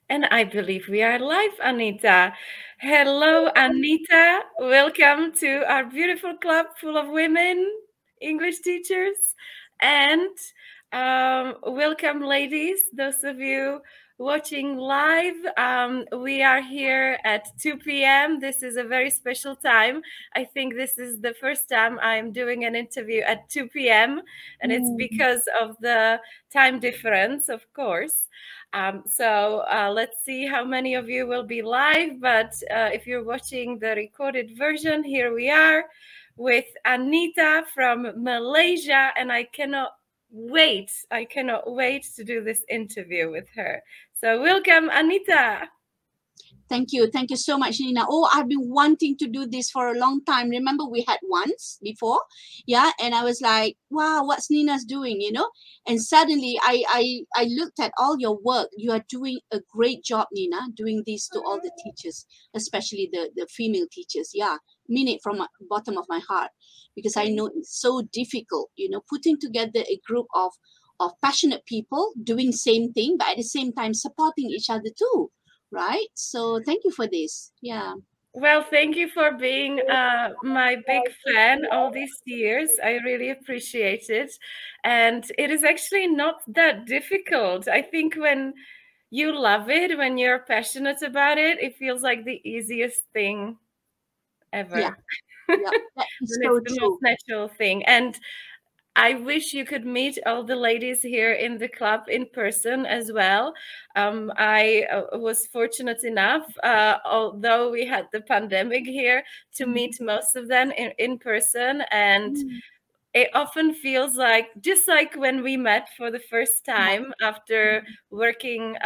And I believe we are live, Anita. Hello, Anita. Welcome to our beautiful club full of women, English teachers. And welcome, ladies, those of you watching live. We are here at 2 p.m. This is a very special time. I think this is the first time I'm doing an interview at 2 p.m. And it's because of the time difference, of course. Let's see how many of you will be live. But if you're watching the recorded version, here we are with Anita from Malaysia. And I cannot wait to do this interview with her. So welcome, Anita. Thank you. Thank you so much, Nina. Oh, I've been wanting to do this for a long time. Remember, we had once before. Yeah. And I was like, wow, what's Nina's doing, And suddenly I looked at all your work. You are doing a great job, Nina, doing this to all the teachers, especially the female teachers. Yeah. Mean it from the bottom of my heart, because I know it's so difficult, putting together a group of passionate people doing same thing, but at the same time supporting each other too. Right? So thank you for this. Yeah. Well, thank you for being my big fan all these years. I really appreciate it. And it is actually not that difficult. I think when you love it, when you're passionate about it, it feels like the easiest thing ever. Yeah. Yeah. That is so It's the most true. natural thing. And I wish you could meet all the ladies here in the club in person as well. I was fortunate enough, although we had the pandemic here, to meet most of them in person. And it often feels like, just like when we met for the first time after working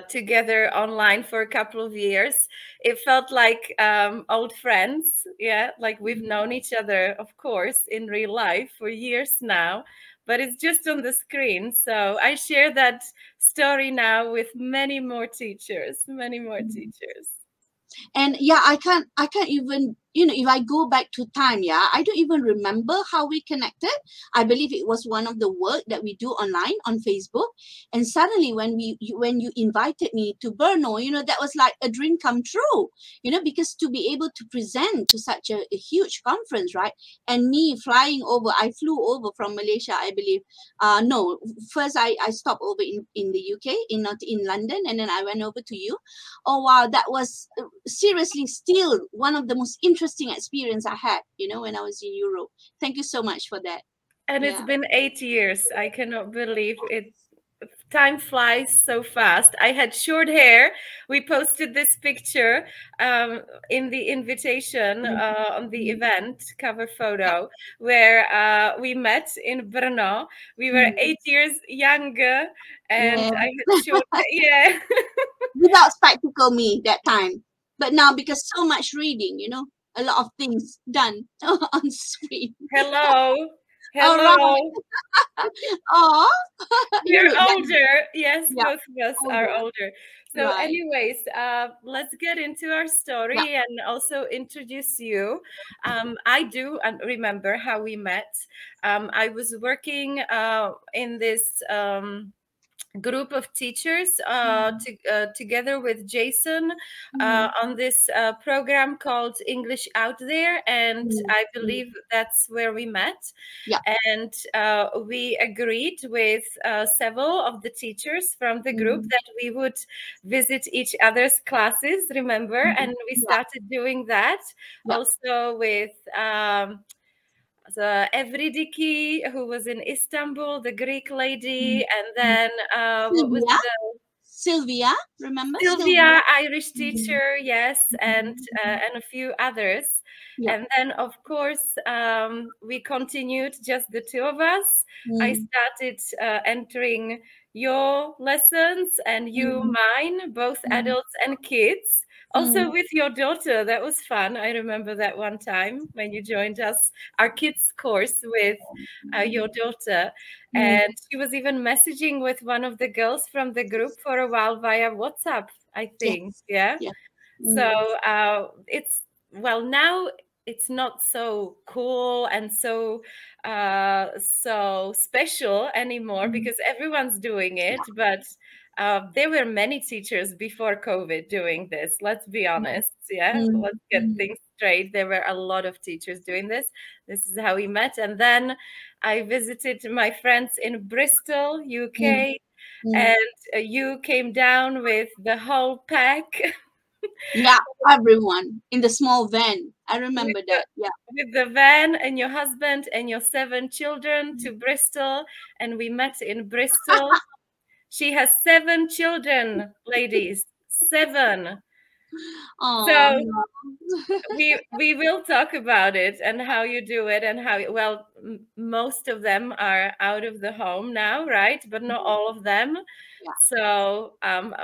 together online for a couple of years, it felt like old friends. Yeah, like we've known each other, of course, in real life for years now, but it's just on the screen. So I share that story now with many more teachers, many more teachers. And yeah, I can't even, if I go back to time, yeah, I don't even remember how we connected. I believe it was one of the work that we do online on Facebook. And suddenly when you invited me to Brno, that was like a dream come true, because to be able to present to such a huge conference, right? And me flying over, I flew over from Malaysia, I believe. No, first I stopped over in the UK, not in London, and then I went over to you. Oh wow, that was seriously still one of the most interesting experience I had, when I was in Europe. Thank you so much for that. And it's Yeah. been 8 years. I cannot believe it. Time flies so fast. I had short hair. We posted this picture in the invitation on the event cover photo where we met in Brno. We were 8 years younger, and Yeah. I had short hair. Yeah. Without spectacle me that time. But now because so much reading, a lot of things done on screen. Hello. All right. Hello. Oh, We're that, older. Yes, yeah, both of us are older. older. So, Right. anyways, let's get into our Yeah. story and also introduce you. I do remember how we met. I was working in this group of teachers together with Jason on this program called English Out There, and I believe that's where we met. Yeah. And we agreed with several of the teachers from the group that we would visit each other's classes, remember? And we Yeah. started doing that Yeah. also with the Evridiki, who was in Istanbul, the Greek lady, and then what was Sylvia. the Sylvia. Remember Sylvia? Sylvia, Irish teacher, yes, and a few others. Yeah. And then, of course, we continued just the two of us. I started entering your lessons and you mine, both adults and kids. Also with your daughter, that was fun. I remember that one time when you joined us, our kids course with your daughter. And she was even messaging with one of the girls from the group for a while via WhatsApp, I think. Yes. Yeah. Yeah. So it's, well, now it's not so cool and so so special anymore Mhm. because everyone's doing it. Yeah. But there were many teachers before COVID doing this. Let's be honest. Yeah, Mhm. let's get Mhm. things straight. There were a lot of teachers doing this. This is how we met. And then I visited my friends in Bristol, Mhm. UK, Mhm. and you came down with the whole pack. Yeah, everyone in the small van. I with remember the that. Yeah. with the van and your husband and your 7 children to Bristol, and we met in Bristol. She has 7 children, ladies, 7. Oh, So no. we will talk about it and how you do it and how well most of them are out of the home now, right? But not all of them. Yeah. So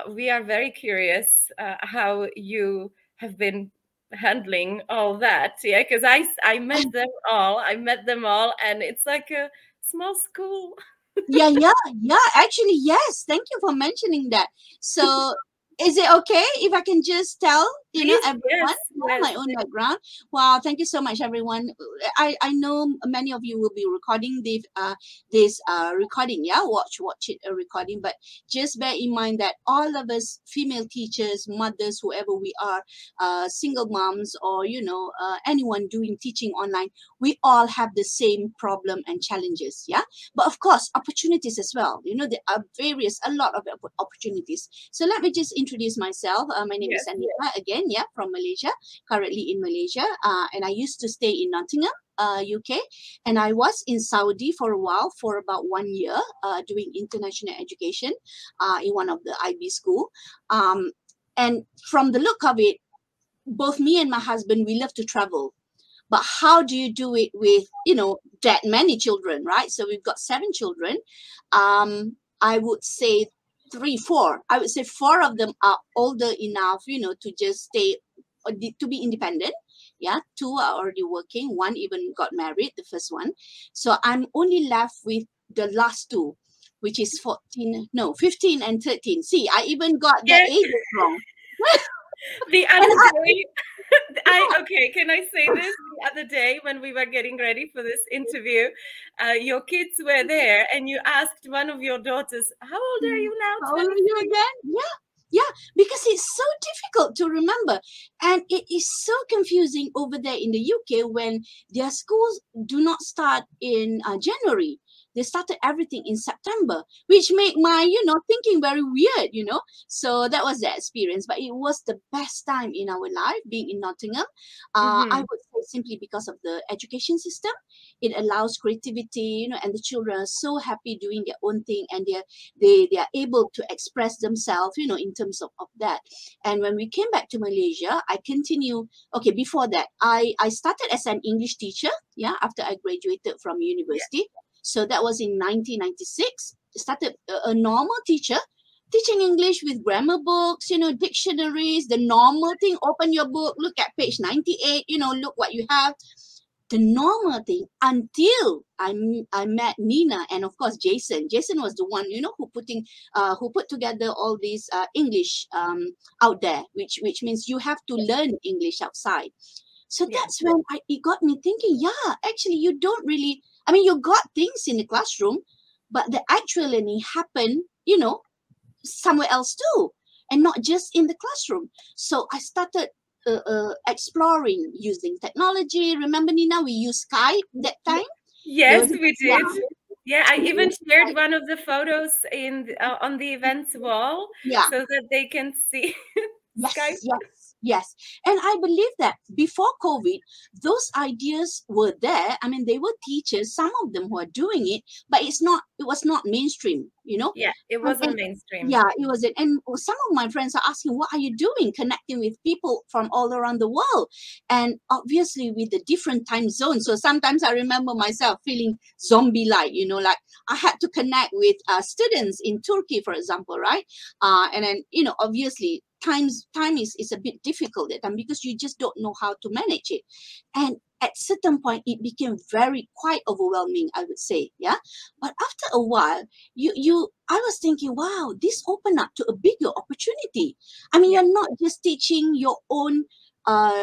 we are very curious how you have been handling all that. Yeah, because I met them all. I met them all, and it's like a small school. Yeah, yeah, yeah. Actually, yes. Thank you for mentioning that. So, is it okay if I can just tell, Please, everyone, yes, my yes, own background? Wow, thank you so much, everyone. I know many of you will be recording this recording. Yeah, watch it a recording. But just bear in mind that all of us, female teachers, mothers, whoever we are, single moms, or anyone doing teaching online, we all have the same problem and challenges. Yeah, but of course opportunities as well. There are a lot of opportunities. So let me just introduce myself. My name is yes, Anita again, yeah, from Malaysia, currently in Malaysia, and I used to stay in Nottingham, UK, and I was in Saudi for a while, for about 1 year, doing international education in one of the IB school. And from the look of it, both me and my husband, we love to travel, but how do you do it with that many children, right? So we've got 7 children. I would say I would say 4 of them are older enough, to just stay, to be independent. Yeah, 2 are already working, 1 even got married, the first one. So I'm only left with the last 2, which is 14, no, 15 and 13. See, I even got the yes. ages wrong. The And other day, okay, can I say this? The other day when we were getting ready for this interview, your kids were there, and you asked one of your daughters, "How old are you now? how old are you 23?" again? Yeah, yeah, because it's so difficult to remember. And it is so confusing over there in the UK when their schools do not start in January. They started everything in September, which made my, thinking very weird. So that was the experience. But it was the best time in our life being in Nottingham. I Hmm. would say simply because of the education system. It allows creativity, and the children are so happy doing their own thing, and they are able to express themselves, in terms of that. And when we came back to Malaysia, I continue. Okay, before that, I started as an English teacher, yeah, after I graduated from Yeah. university. So that was in 1996. Started a normal teacher, teaching English with grammar books, dictionaries, the normal thing. Open your book, look at page 98, look what you have, the normal thing, until I met Nina and of course Jason. Jason was the one, who put together all these English out there, which means you have to learn English outside. So Yeah. that's when it got me thinking, yeah, actually you don't really, I mean, you got things in the classroom, but the actual learning happen, somewhere else too, and not just in the classroom. So I started exploring using technology. Remember, Nina, we used Skype that Ye- time. There Yes, was, we yeah, did. Yeah, I we even used shared Skype. one of the photos on the events wall Yeah. so that they can see Skype. Yes, yes, yes. And I believe that before COVID, those ideas were there. I mean, they were teachers, some of them were doing it, but it was not mainstream. Yeah, it And wasn't mainstream. yeah, it was it. And some of my friends are asking, what are you doing? Connecting with people from all around the world. And obviously with the different time zones. So sometimes I remember myself feeling zombie-like, like I had to connect with students in Turkey, for example, right? And then, obviously time is a bit difficult at time because you just don't know how to manage it. And at certain point it became very quite overwhelming, I would say. Yeah. But after a while, I was thinking, wow, this opened up to a bigger opportunity. I mean, Yeah. you're not just teaching your own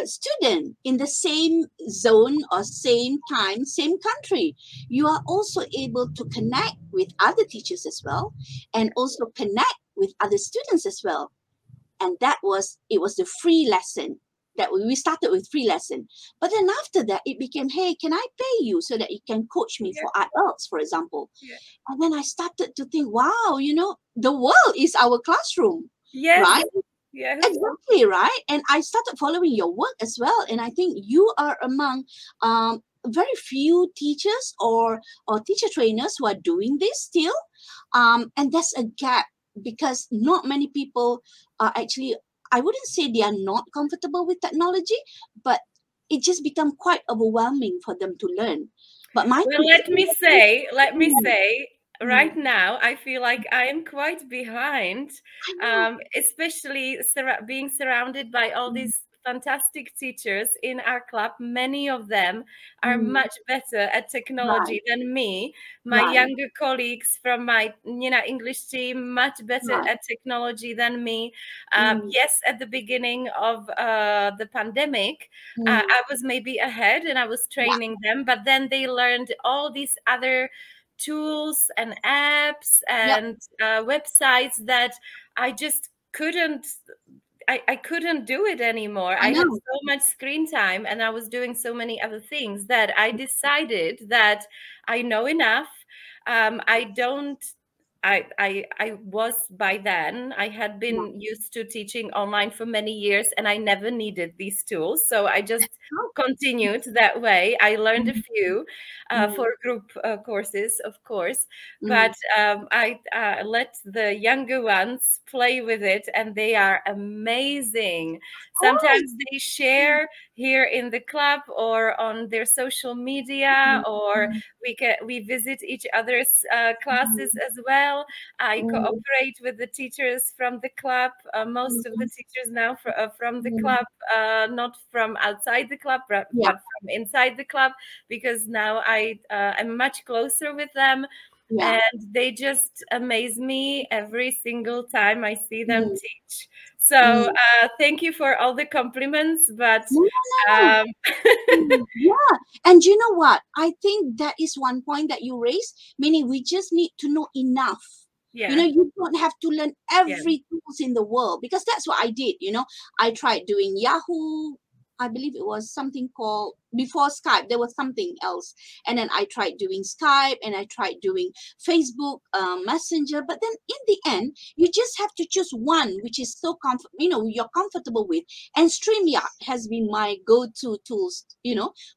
student in the same zone or same time, same country. You are also able to connect with other teachers as well, and also connect with other students as well. And it was the free lesson that we started with free lesson. But then after that, it became, hey, can I pay you so that you can coach me Yeah. for IELTS, for example? Yeah. And then I started to think, wow, the world is our classroom, Yes. right? Yes. Exactly, right? And I started following your work as well. And I think you are among very few teachers or teacher trainers who are doing this still. And that's a gap because not many people are actually, I wouldn't say they are not comfortable with technology, but it just become quite overwhelming for them to learn. But my Well, thing is, let me mm, say, mm, right now, I feel like I am quite behind, I know. especially being surrounded by all Mm, these fantastic teachers in our club. Many of them are mm, much better at right, technology than me. My right, younger colleagues from my, English team, much better right. at technology than me. Mm, Yes, at the beginning of the pandemic, mm, I was maybe ahead and I was yeah, training them, but then they learned all these other tools and apps yep, and websites that I just couldn't. I couldn't do it anymore. I I had know. so much screen time and I was doing so many other things that I decided that I know enough. I don't I was by then, I had Yeah. been used to teaching online for many years and I never needed these tools. So I just Oh, continued that way. I learned a mm, few mm, for group courses, of course, but mm. I let the younger ones play with it and they are amazing. Course. Sometimes they share here in the club or on their social media, Mm, or mm, we visit each other's classes mm, as well. I mm, cooperate with the teachers from the club. Most of the mm, teachers now from the mm. club, not from outside the club, Yeah, but from inside the club, because now I am much closer with them, yeah. and they just amaze me every single time I see them Mm, teach. So mm. thank you for all the compliments, but No, no, no. um, Yeah. And you know what? I think that is one point that you raised, meaning we just need to know enough. yeah, You don't have to learn yeah, every tools in the world because that's what I did. I tried doing Yahoo. I believe it was something called before Skype. There was something else, and then I tried doing Skype, and I tried doing Facebook Messenger. But then in the end, you just have to choose one which is so you're comfortable with. And StreamYard has been my go-to tools,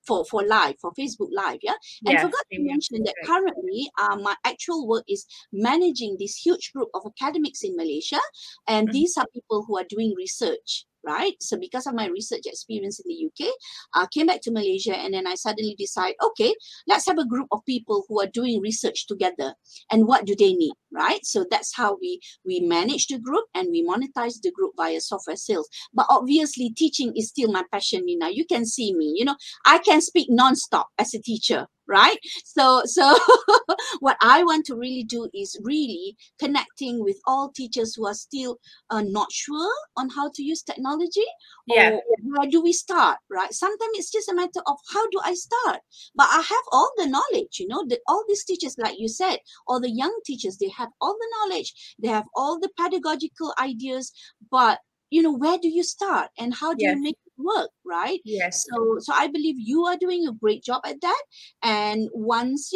for live, for Facebook Live. Yeah. And yes, forgot to premiums mention is that great. currently my actual work is managing this huge group of academics in Malaysia. And Mhm. these are people who are doing research. Right. So because of my research experience in the UK, I came back to Malaysia and then I suddenly decide, okay, let's have a group of people who are doing research together. And what do they need? Right. So that's how we manage the group and we monetize the group via software sales. But obviously teaching is still my passion, Nina. You can see me, I can speak nonstop as a teacher, right? So what I want to really do is really connecting with all teachers who are still not sure on how to use technology, Yeah, or where do we start, right? Sometimes it's just a matter of how do I start, but I have all the knowledge, all these teachers, like you said, all the young teachers, they have all the knowledge, they have all the pedagogical ideas, but where do you start and how do you yes, make it work, right? yes, So I believe you are doing a great job at that. And once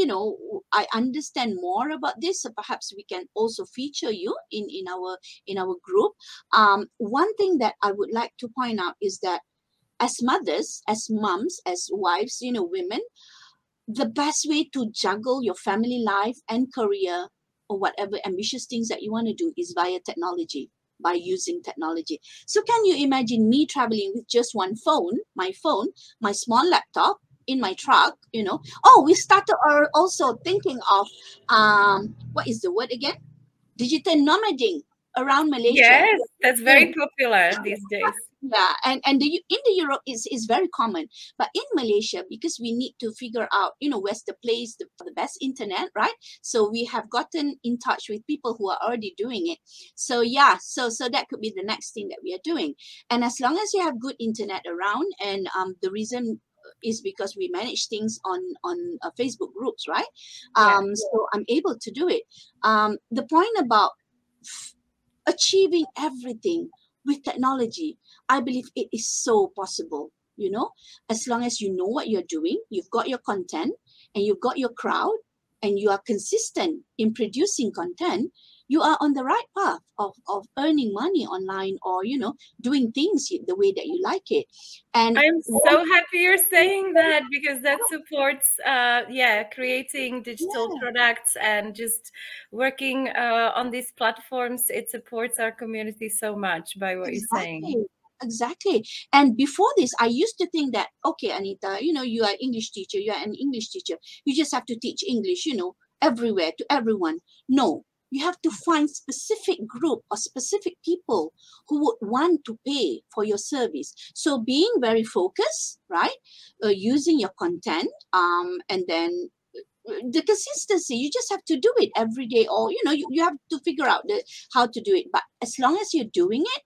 I understand more about this, so perhaps we can also feature you in our group. One thing that I would like to point out is that as mothers, as moms, as wives, women, the best way to juggle your family life and career or whatever ambitious things that you want to do is via technology, by using technology. So can you imagine me traveling with just one phone, my small laptop in my truck? Oh, we started also thinking of what is the word again? Digital nomading. around Malaysia. Yes, that's very popular these days. Yeah, and in the Europe is very common, but in Malaysia, because we need to figure out, where's the place for the best internet, right? So we have gotten in touch with people who are already doing it. So yeah, so that could be the next thing that we are doing. And as long as you have good internet around, and the reason is because we manage things on Facebook groups, right? Yeah. So I'm able to do it. The point about achieving everything with technology, I believe it is so possible, as long as you know what you're doing, you've got your content, and you've got your crowd, and you are consistent in producing content, you are on the right path of earning money online, or, doing things the way that you like it. And I'm so happy you're saying that, because that supports, creating digital yeah, products and just working on these platforms. It supports our community so much by what you're saying. exactly. Exactly. And before this, I used to think that, okay, Anita, you are English teacher, you are an English teacher. You just have to teach English, everywhere to everyone. No, you have to find specific group or specific people who would want to pay for your service. So being very focused, right? Using your content, and then the consistency, you just have to do it every day, or you have to figure out how to do it. But as long as you're doing it,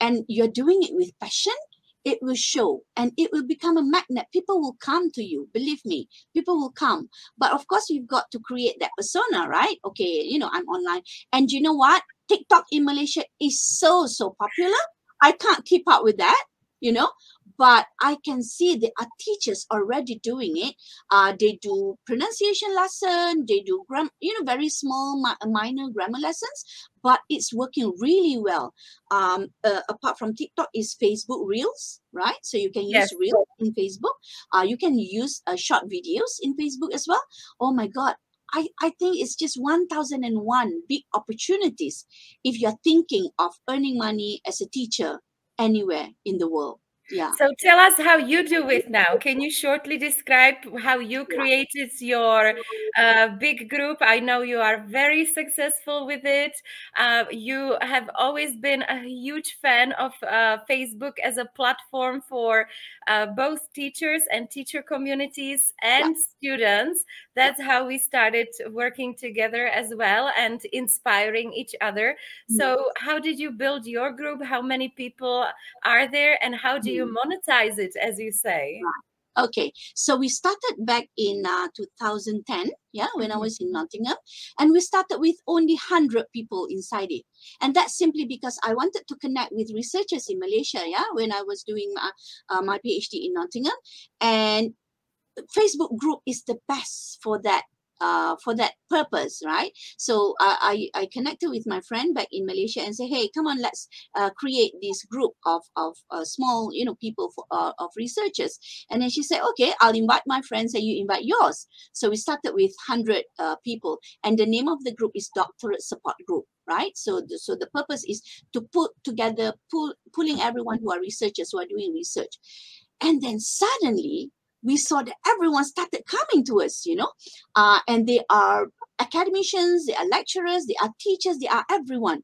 and you're doing it with passion, it will show, and it will become a magnet. People will come to you, believe me, people will come. But of course, you've got to create that persona, right? Okay, I'm online. And you know what, TikTok in Malaysia is so popular. I can't keep up with that, you know but I can see there are teachers already doing it. They do pronunciation lesson, they do very small minor grammar lessons, but it's working really well. Apart from TikTok is Facebook Reels, right? So you can use Yes. Reels in Facebook. You can use short videos in Facebook as well. Oh my God. I think it's just 1001 big opportunities if you're thinking of earning money as a teacher anywhere in the world. Yeah. So tell us how you do it now. Can you shortly describe how you created your big group? I know you are very successful with it. You have always been a huge fan of Facebook as a platform for both teachers and teacher communities Yeah. and students. That's how we started working together as well and inspiring each other. So how did you build your group? How many people are there, and how do you monetize it, as you say? Okay, so we started back in 2010, yeah, when I Mhm. was in Nottingham, and we started with only 100 people inside it. And that's simply because I wanted to connect with researchers in Malaysia, yeah, when I was doing my PhD in Nottingham. And Facebook group is the best for that purpose, right? So I connected with my friend back in Malaysia and say, hey, come on, let's create this group of small, people of researchers. And then she said, okay, I'll invite my friends and you invite yours. So we started with 100 people, and the name of the group is Doctorate Support Group. Right, so the purpose is to put together, pulling everyone who are researchers, who are doing research. And then suddenly we saw that everyone started coming to us, and they are academicians, they are lecturers, they are teachers, they are everyone.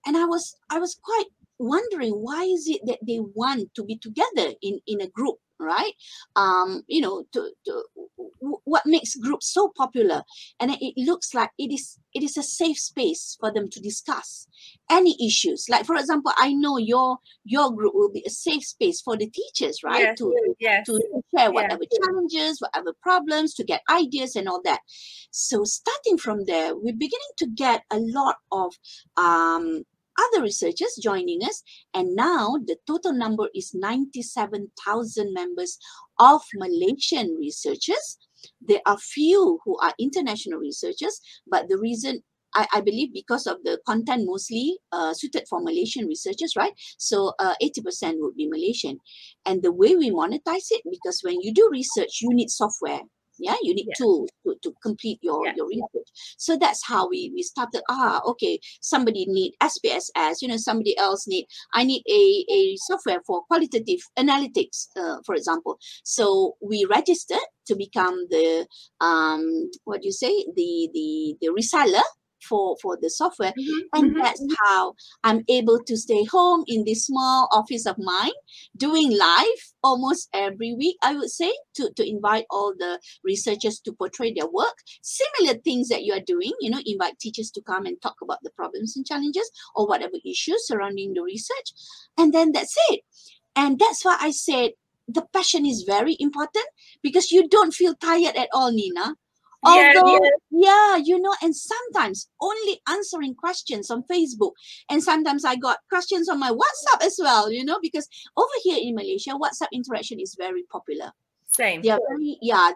And I was quite wondering, why is it that they want to be together in a group, right? What makes groups so popular? And it looks like it is a safe space for them to discuss any issues. Like, for example, I know your group will be a safe space for the teachers, right? Yes, To yes, to share yeah. whatever challenges, whatever problems, to get ideas and all that. So starting from there, we're beginning to get a lot of other researchers joining us, and now the total number is 97,000 members of Malaysian researchers. There are few who are international researchers, but the reason, I believe, because of the content mostly suited for Malaysian researchers, right? So 80% would be Malaysian. And the way we monetize it, because when you do research, you need software. Yeah, you need Yeah, tools to complete your yeah. research. So that's how we started. Okay, somebody need SPSS, somebody else I need a software for qualitative analytics, for example. So we registered to become the what do you say, the reseller for the software. Mm-hmm. And Mm-hmm. that's how I'm able to stay home in this small office of mine, doing live almost every week, I would say, to invite all the researchers to portray their work. Similar things that you are doing, invite teachers to come and talk about the problems and challenges or whatever issues surrounding the research. And then that's it. And that's why I said the passion is very important, because you don't feel tired at all, Nina. Yes. Although, yeah, and sometimes only answering questions on Facebook. And sometimes I got questions on my WhatsApp as well, because over here in Malaysia, WhatsApp interaction is very popular. Same. They're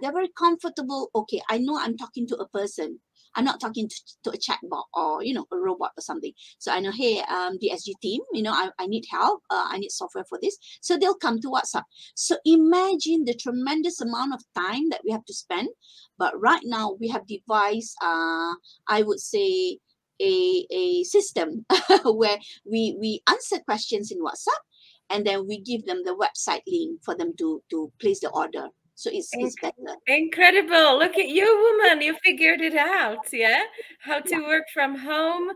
very comfortable. Okay, I know I'm talking to a person. I'm not talking to a chatbot or a robot or something. So I know, hey, the SG team, I need help. I need software for this. So they'll come to WhatsApp. So imagine the tremendous amount of time that we have to spend. But right now we have devised, I would say, a system where we answer questions in WhatsApp, and then we give them the website link for them to place the order. So it's better. Incredible. Look at you, woman. You figured it out, yeah? How Yeah, to work from home.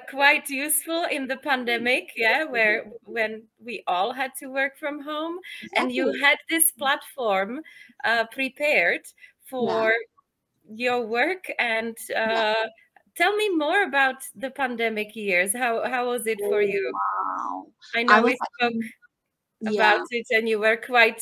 Quite useful in the pandemic, yeah, where when we all had to work from home. And you exactly. had this platform prepared Yeah, for your work. And yeah. tell me more about the pandemic years. How was it for Oh, you? wow. I I know was we spoke actually, about yeah. it and you were quite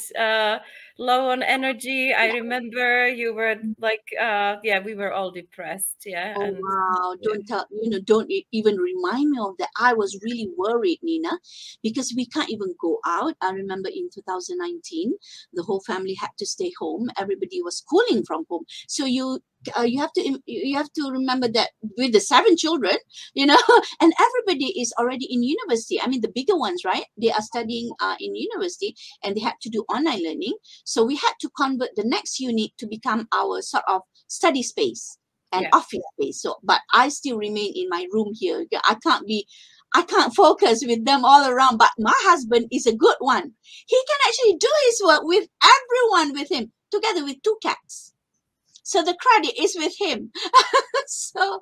low on energy. I remember you were like yeah, we were all depressed, yeah, Oh and wow, yeah. don't even remind me of that. I was really worried, Nina, because we can't even go out. I remember in 2019, the whole family had to stay home. Everybody was schooling from home. So you have to remember that with the 7 children, and everybody is already in university. I mean, the bigger ones, right? They are studying in university, and they had to do online learning. So we had to convert the next unit to become our sort of study space and Yeah. office space. So, but I still remain in my room here. Yeah, I can't focus with them all around. But my husband is a good one. He can actually do his work with everyone with him, together with 2 cats. So the credit is with him. So,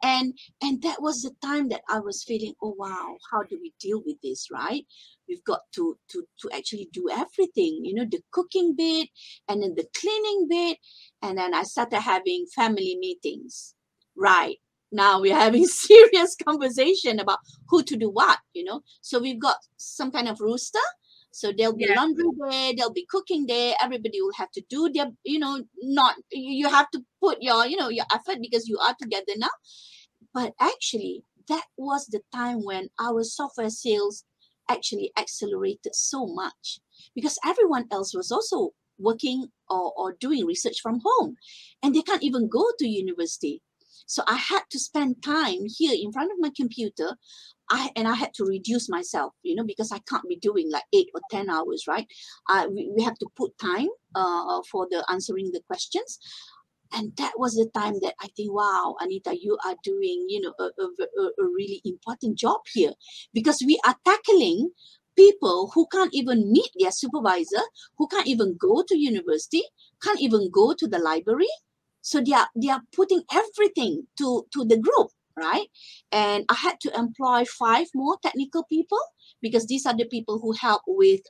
and that was the time that I was feeling, oh wow, how do we deal with this, right? We've got to actually do everything, the cooking bit, and then the cleaning bit. And then I started having family meetings. Right. Now we're having serious conversation about who to do what. So we've got some kind of rooster. So there'll be Yeah. laundry day, there'll be cooking day. Everybody will have to do their, not, you have to put your effort, because you are together now. But actually, that was the time when our software sales actually accelerated so much, because everyone else was also working or doing research from home, and they can't even go to university. So I had to spend time here in front of my computer. I had to reduce myself, because I can't be doing like 8 or 10 hours, right? We have to put time for the answering the questions. And that was the time that I think, wow, Anita, you are doing, a really important job here, because we are tackling people who can't even meet their supervisor, who can't even go to university, can't even go to the library. So they are putting everything to the group, right? And I had to employ 5 more technical people, because these are the people who help with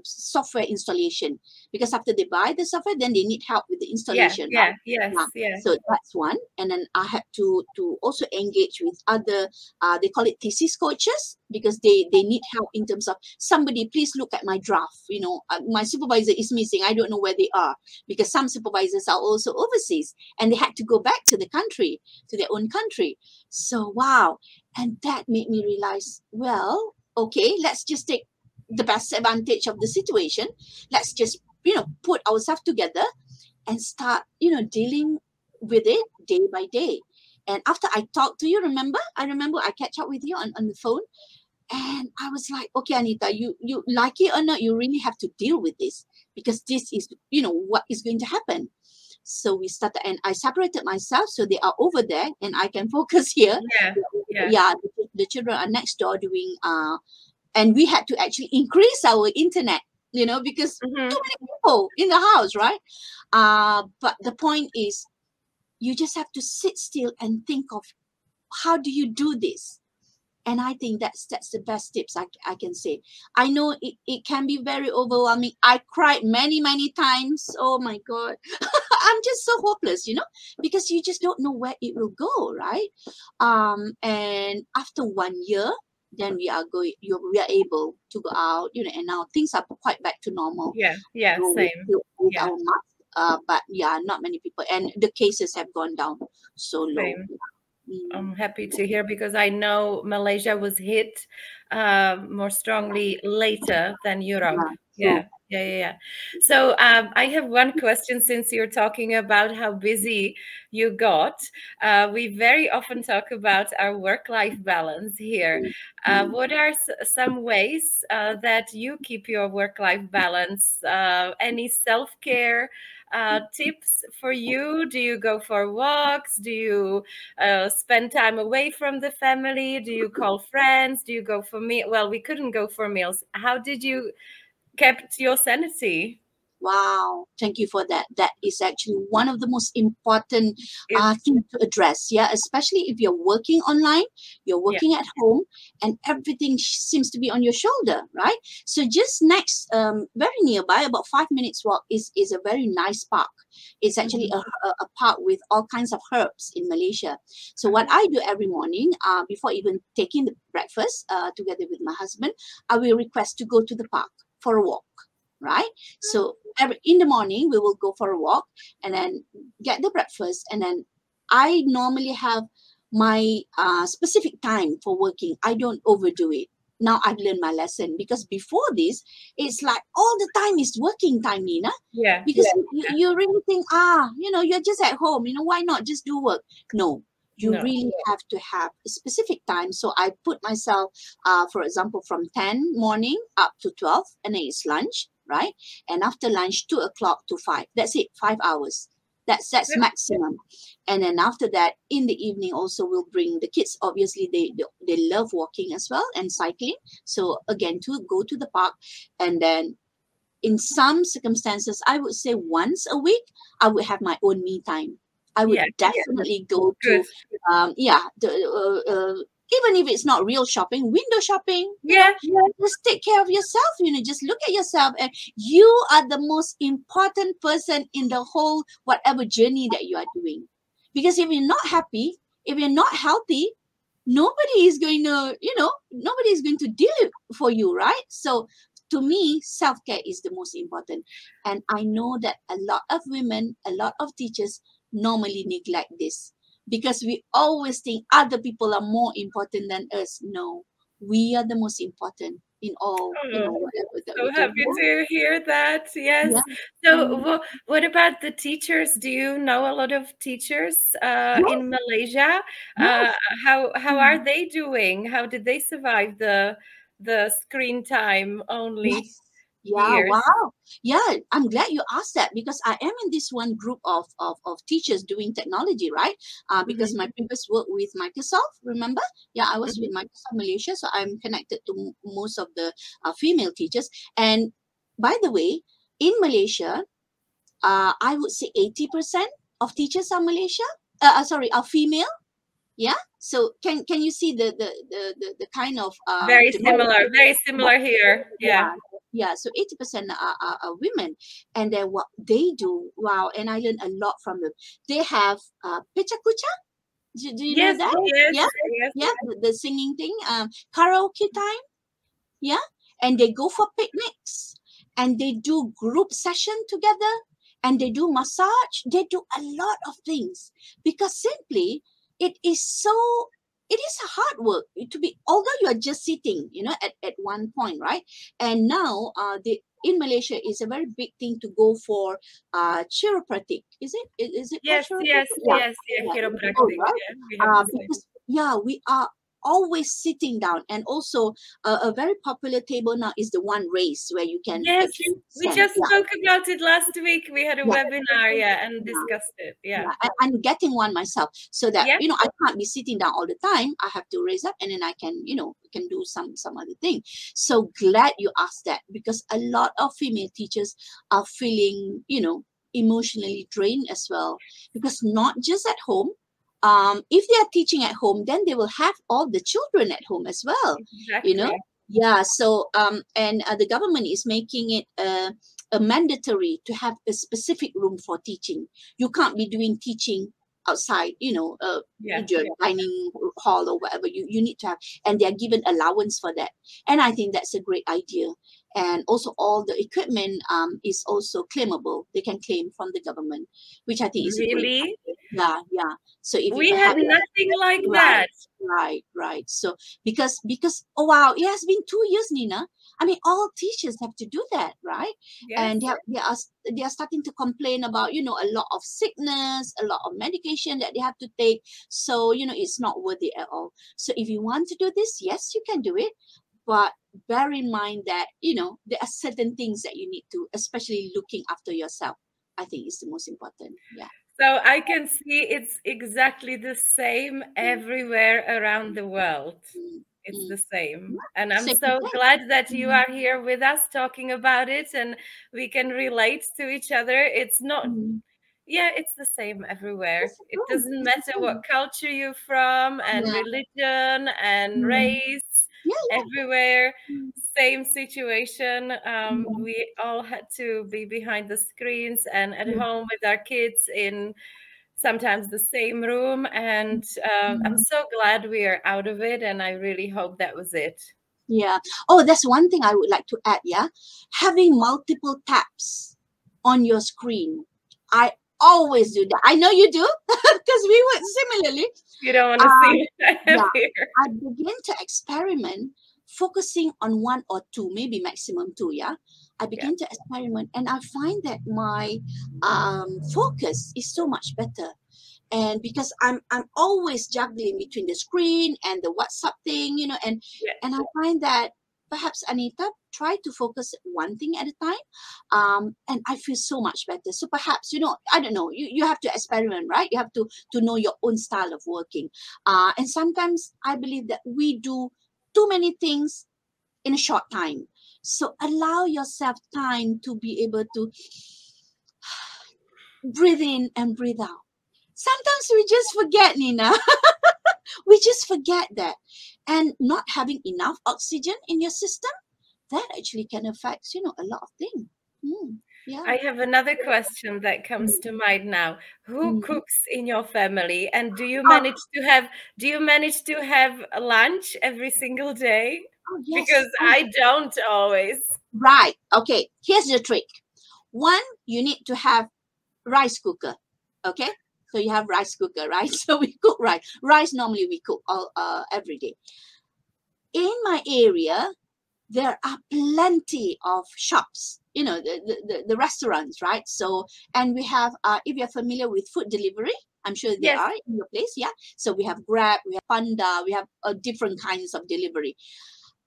software installation. Because after they buy the software, then they need help with the Yeah, installation, yeah, right? yes, Yeah. yeah. So that's one. And then I had to also engage with other, they call it thesis coaches, because they need help in terms of, somebody please look at my draft. My supervisor is missing. I don't know where they are, because some supervisors are also overseas, and they had to go back to the country, to their own country. So wow. And that made me realize, well, okay, let's just take the best advantage of the situation. Let's just, put ourselves together and start, dealing with it day by day. And after I talked to you, I remember I catch up with you on the phone, and I was like, okay, Anita, you like it or not, you really have to deal with this, because this is, what is going to happen. So we started, and I separated myself, so they are over there and I can focus here. Yeah, yeah. Yeah, the children are next door doing, and we had to actually increase our internet, because too Mm-hmm. many people in the house, right? But the point is, You just have to sit still and think of how do you do this. And I think that's the best tips I can say. I know it can be very overwhelming. I cried many times. Oh my God. I'm just so hopeless, because you just don't know where it will go, right? And after 1 year, then we are able to go out, and now things are quite back to normal. Yeah, So same. with Yeah, our mask, but yeah, not many people, and the cases have gone down so low. same. Mm, I'm happy to hear because I know Malaysia was hit more strongly later than Europe. yeah, true. Yeah. So I have one question since you're talking about how busy you got. We very often talk about our work-life balance here. Mm, mm. What are some ways that you keep your work-life balance? Any self-care tips for you? Do you go for walks? Do you spend time away from the family? Do you call friends? Do you go for meal? Well, we couldn't go for meals. How did you kept your sanity? Wow, thank you for that. That is actually one of the most important Is things to address. Yeah, especially if you're working online, you're Yeah, working at home, and everything seems to be on your shoulder, right? So just next, very nearby, about 5 minutes walk, is a very nice park. It's actually mhm. a park with all kinds of herbs in Malaysia. So what I do every morning, before even taking the breakfast, together with my husband, I will request to go to the park for a walk, right? So in the morning we will go for a walk and then get the breakfast, and then I normally have my specific time for working. I don't overdo it. Now I've learned my lesson, because before this it's like all the time is working time, Nina, Yeah, because you really think, you're just at home, why not just do work? No, you no, really have to have a specific time. So I put myself, for example, from 10 morning up to 12, and then it's lunch, right? And after lunch, 2 o'clock to 5. That's it, 5 hours. That's yeah, maximum. And then after that, in the evening, also we'll bring the kids. Obviously, they love walking as well and cycling. So again, to go to the park, and then in some circumstances, I would say once a week, I would have my own me time. I would yeah. definitely go Good. to, even if it's not real shopping, window shopping, Yeah, just take care of yourself, just look at yourself, and you are the most important person in the whole, whatever journey that you are doing. Because if you're not happy, if you're not healthy, nobody is going to, nobody is going to deal it for you, right? So to me, self-care is the most important. And I know that a lot of women, a lot of teachers normally neglect this, because we always think other people are more important than us. No, we are the most important in all, oh, whatever that we so do. happy to hear that. Yeah. Yes. So, what about the teachers? Do you know a lot of teachers Yeah. in Malaysia? Uh, Yes. how are they doing? How did they survive the screen time only Yes. Yeah, years? wow. Yeah, I'm glad you asked that, because I am in this one group of teachers doing technology, right? Because Hmm. my previous work with Microsoft, remember? Yeah, I was with Hmm. Microsoft Malaysia, so I'm connected to most of the female teachers. And by the way, in Malaysia, I would say 80% of teachers are Malaysia. Sorry, are female. Yeah. So can you see the kind of Very similar here. Yeah. yeah, yeah. So 80% are women, and then what they do, wow! And I learned a lot from them. They have pecha kucha. Do you know Yes, that? yes, Yeah, yes. yeah. The singing thing, karaoke time. Yeah, and they go for picnics, and they do group session together, and they do massage. They do a lot of things, because simply it is so, it is a hard work to be, although you are just sitting, at one point, right? And now the in Malaysia is a very big thing to go for chiropractic. Is it called Yes, yes, chiropractic? Yeah, yes, yeah, yeah, it's called, chiropractic. right? Yeah, we have the same. Because yeah, we are always sitting down. And also a very popular table now is the one raised, where you can Yes, actually we stand. just Yeah, spoke about it last week. We had a yeah, webinar, yeah, and yeah, discussed it. Yeah. yeah. I'm getting one myself, so that Yeah. I can't be sitting down all the time. I have to raise up, and then I can, can do some other thing. So glad you asked that, because a lot of female teachers are feeling, emotionally drained as well, because not just at home. If they are teaching at home, then they will have all the children at home as well, you know. Exactly. Yeah, so and the government is making it a mandatory to have a specific room for teaching. You can't be doing teaching outside, you know, Yeah. your dining hall or whatever. You need to have, and they are given allowance for that. And I think that's a great idea. And also all the equipment is also claimable. They can claim from the government, which I think is a great Really? idea. Yeah, yeah. So if you We had perhaps nothing like right, that. right. So because oh wow, it has been 2 years, Nina. I mean, all teachers have to do that, right? Yes. And they are starting to complain about, you know, a lot of sickness, a lot of medication that they have to take. So, you know, it's not worth it at all. So if you want to do this, yes, you can do it. But bear in mind that, you know, there are certain things that you need to, especially looking after yourself, I think is the most important. Yeah. So I can see it's exactly the same everywhere around the world. Mm, It's mm. the same. Yeah. And I'm Same so thing. glad that you Mm, are here with us talking about it and we can relate to each other. It's not, mm. yeah, it's the same everywhere. It's the It same. doesn't It's the matter what same. culture you're from and Yeah. religion and Mm. race, Yeah, everywhere, yeah. same situation. Mm, We all had to be behind the screens and at yeah. home with our kids in sometimes the same room. And I'm Mm. so glad we are out of it. And I really hope that was it. Yeah. Oh, that's one thing I would like to add. Yeah. Having multiple tabs on your screen. I always do that. I know you do because we work similarly. You don't want to Um, see what I have yeah. here. I begin to experiment focusing on one or two, maybe maximum two. Yeah. I Yeah. begin to experiment and I find that my focus is so much better. And because I'm always juggling between the screen and the WhatsApp thing, you know, Yeah. and I find that perhaps Anita try to focus one thing at a time, and I feel so much better. So perhaps, you know, I don't know, you have to experiment, right? You have to know your own style of working, and sometimes I believe that we do too many things in a short time. So allow yourself time to be able to breathe in and breathe out. Sometimes we just forget, Nina. We just forget that. And not having enough oxygen in your system, that actually can affect, you know, a lot of things. Yeah. I have another question that comes Mm, to mind now. Who mm. cooks in your family? And Oh, do you manage to have a lunch every single day? oh, yes. Because Oh, I don't always. right. Okay. Here's the trick. One, you need to have rice cooker. Okay. So you have rice cooker, right? So we cook rice. Rice normally we cook all every day. In my area, there are plenty of shops, you know, the restaurants, right? So, and we have, if you're familiar with food delivery, I'm sure there Yes. are in your place, yeah. So we have Grab, we have Panda, we have different kinds of delivery.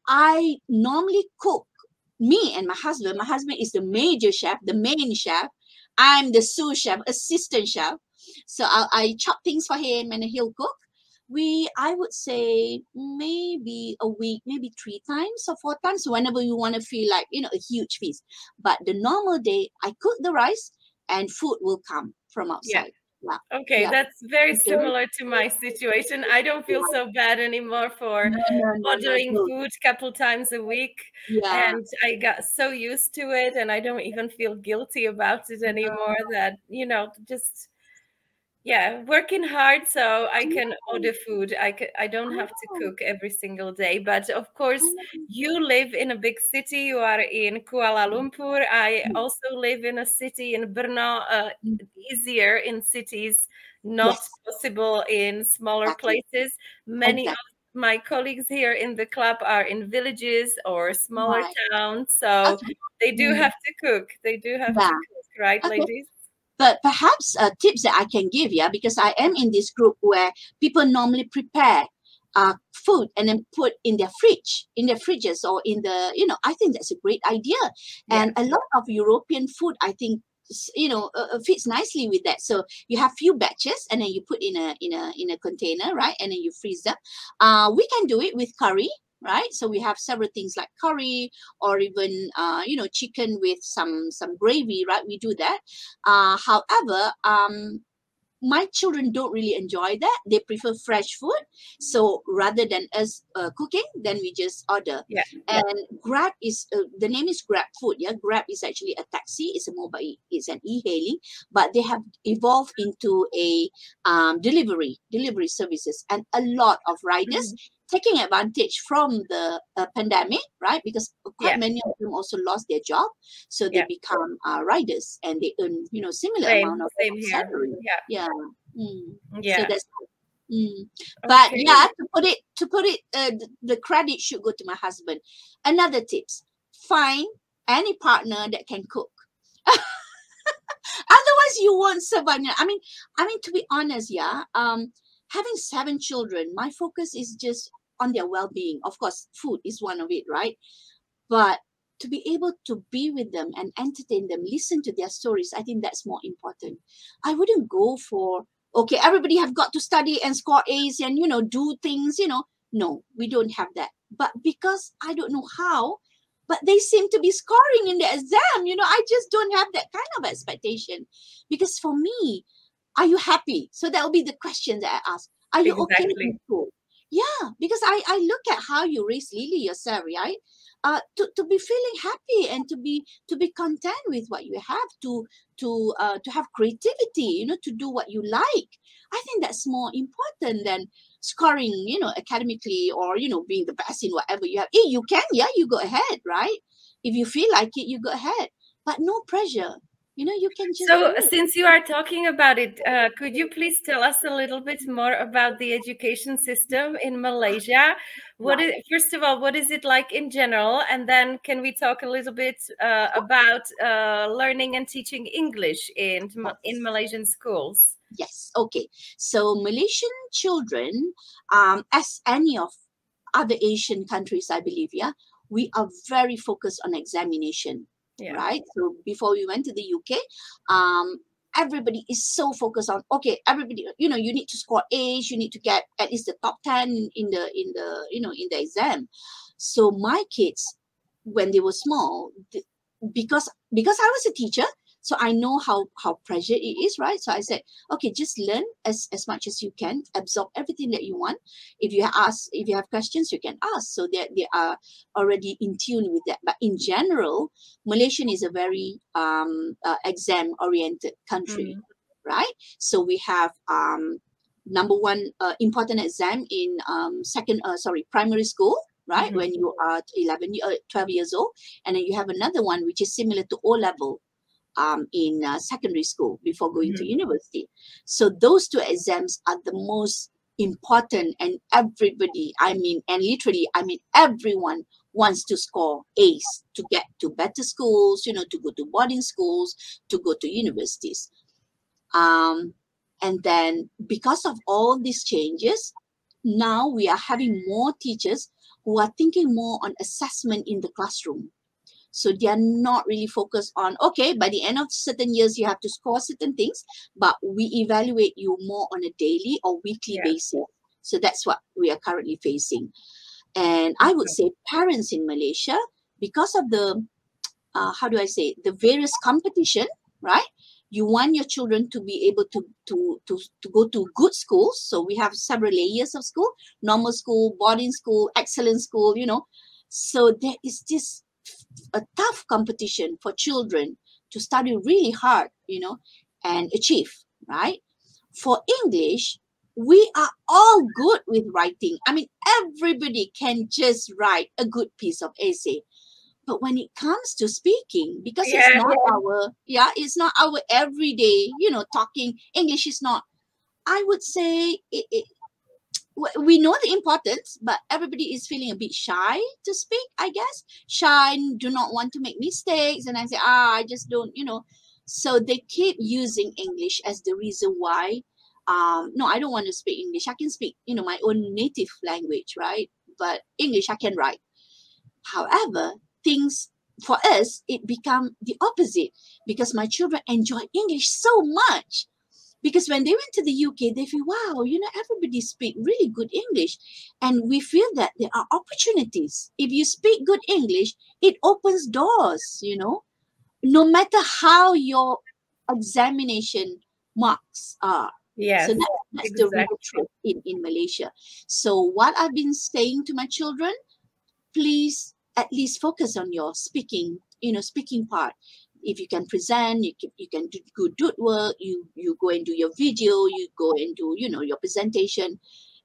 I normally cook, me and my husband is the major chef, the main chef. I'm the sous chef, assistant chef. So I chop things for him and he'll cook. I would say maybe a week, maybe 3 times or 4 times, whenever you want to feel like, you know, a huge feast. But the normal day, I cook the rice and food will come from Yeah. outside. Yeah. Okay, Yeah. that's very Okay. similar to my situation. I don't feel so bad anymore for No. ordering No. food couple times a week, Yeah. and I got so used to it, and I don't even feel guilty about it anymore. That, just, yeah, working hard so I can order food. I don't have to cook every single day. But of course, you live in a big city. You are in Kuala Lumpur. I also live in a city in Brno. Easier in cities, not Yes. possible in smaller Exactly. places. Many of Exactly. my colleagues here in the club are in villages or smaller Right. towns, so Okay. they do Mm. have to cook. They do have to Yeah. cook, right, Okay. ladies? But perhaps tips that I can give, yeah, because I am in this group where people normally prepare food and then put in their fridge, in their fridges, or in the, you know, I think that's a great idea. Yeah. And a lot of European food, I think, you know, fits nicely with that. So you have few batches and then you put in a container, right? And then you freeze them. We can do it with curry. right? So we have several things like curry, or even chicken with some gravy, right? We do that. However, my children don't really enjoy that. They prefer fresh food. So rather than us cooking, then we just order. Yeah. And Grab is, the name is Grab Food. Yeah, Grab is actually a taxi. It's a mobile, it's an e-hailing, but they have evolved into a delivery services, and a lot of riders Mhm. taking advantage from the pandemic, right? Because quite Yeah. many of them also lost their job, so they Yeah. become riders, and they earn similar amount Same. of Same here. salary. Yeah. Yeah. So Yeah. that's but Okay. yeah, to put it the credit should go to my husband. Another tips: find any partner that can cook. Otherwise you won't survive. I mean to be honest, yeah, having 7 children, my focus is just on their well-being. Of course, food is one of it, right? But to be able to be with them and entertain them, listen to their stories, I think that's more important. I wouldn't go for, okay, everybody have got to study and score A's and do things. No, we don't have that. But because I don't know how, but they seem to be scoring in the exam, I just don't have that kind of expectation. Because for me, are you happy? So that will be the question that I ask. Are you okay in Exactly. school? Yeah, because I look at how you raise Lily yourself, right? To be feeling happy, and to be content with what you have, to have creativity, to do what you like. I think that's more important than scoring, academically, or being the best in whatever you have. You can, yeah, you go ahead, right? If you feel like it, you go ahead, but no pressure. You can just So, do it. since you are talking about it, could you please tell us a little bit more about the education system in Malaysia? Right. First of all, what is it like in general? And then, can we talk a little bit about learning and teaching English in Yes. Malaysian schools? Yes. Okay. So Malaysian children, as any of other Asian countries, I believe, yeah, we are very focused on examination, Yeah. right? So before we went to the UK, um, everybody is so focused on, okay, everybody, you need to score A's, you need to get at least the top 10 in the exam. So my kids, when they were small, because I was a teacher, so I know how pressure it is, right? So I said, okay, just learn as much as you can, absorb everything that you want. If you have questions, you can ask, so that they are already in tune with that. But in general, Malaysian is a very exam oriented country, Mm-hmm. right? So we have number one important exam in primary school, right? Mm-hmm. When you are 12 years old, and then you have another one which is similar to O level in secondary school before going to Mm-hmm. university. So those two exams are the most important, and everybody, and literally, everyone wants to score A's to get to better schools, to go to boarding schools, to go to universities. Um, and then because of all these changes, now we are having more teachers who are thinking more on assessment in the classroom. So they are not really focused on, okay, by the end of certain years, you have to score certain things, but we evaluate you more on a daily or weekly Yeah. basis. So that's what we are currently facing. And I would say parents in Malaysia, because of the how do I say, the various competition, right? You want your children to be able to go to good schools. So we have several layers of school: normal school, boarding school, excellent school. So there is this a tough competition for children to study really hard, and achieve, right? For English, we are all good with writing. Everybody can just write a good piece of essay, but when it comes to speaking, because it's Yeah. not it's not our everyday, talking English is not, I would say, we know the importance, but everybody is feeling a bit shy to speak, I guess. Shy, do not want to make mistakes. And I say, I just don't. So they keep using English as the reason why. No, I don't want to speak English. I can speak, my own native language, right? But English, I can write. However, things for us, it become the opposite, because my children enjoy English so much. Because when they went to the UK, they feel, wow, everybody speak really good English. And we feel that there are opportunities. If you speak good English, it opens doors. No matter how your examination marks are. So Yes, that's the real exactly. truth in Malaysia. So what I've been saying to my children, please at least focus on your speaking part. If you can present, you can do good work, you go and do your video, you go and do your presentation,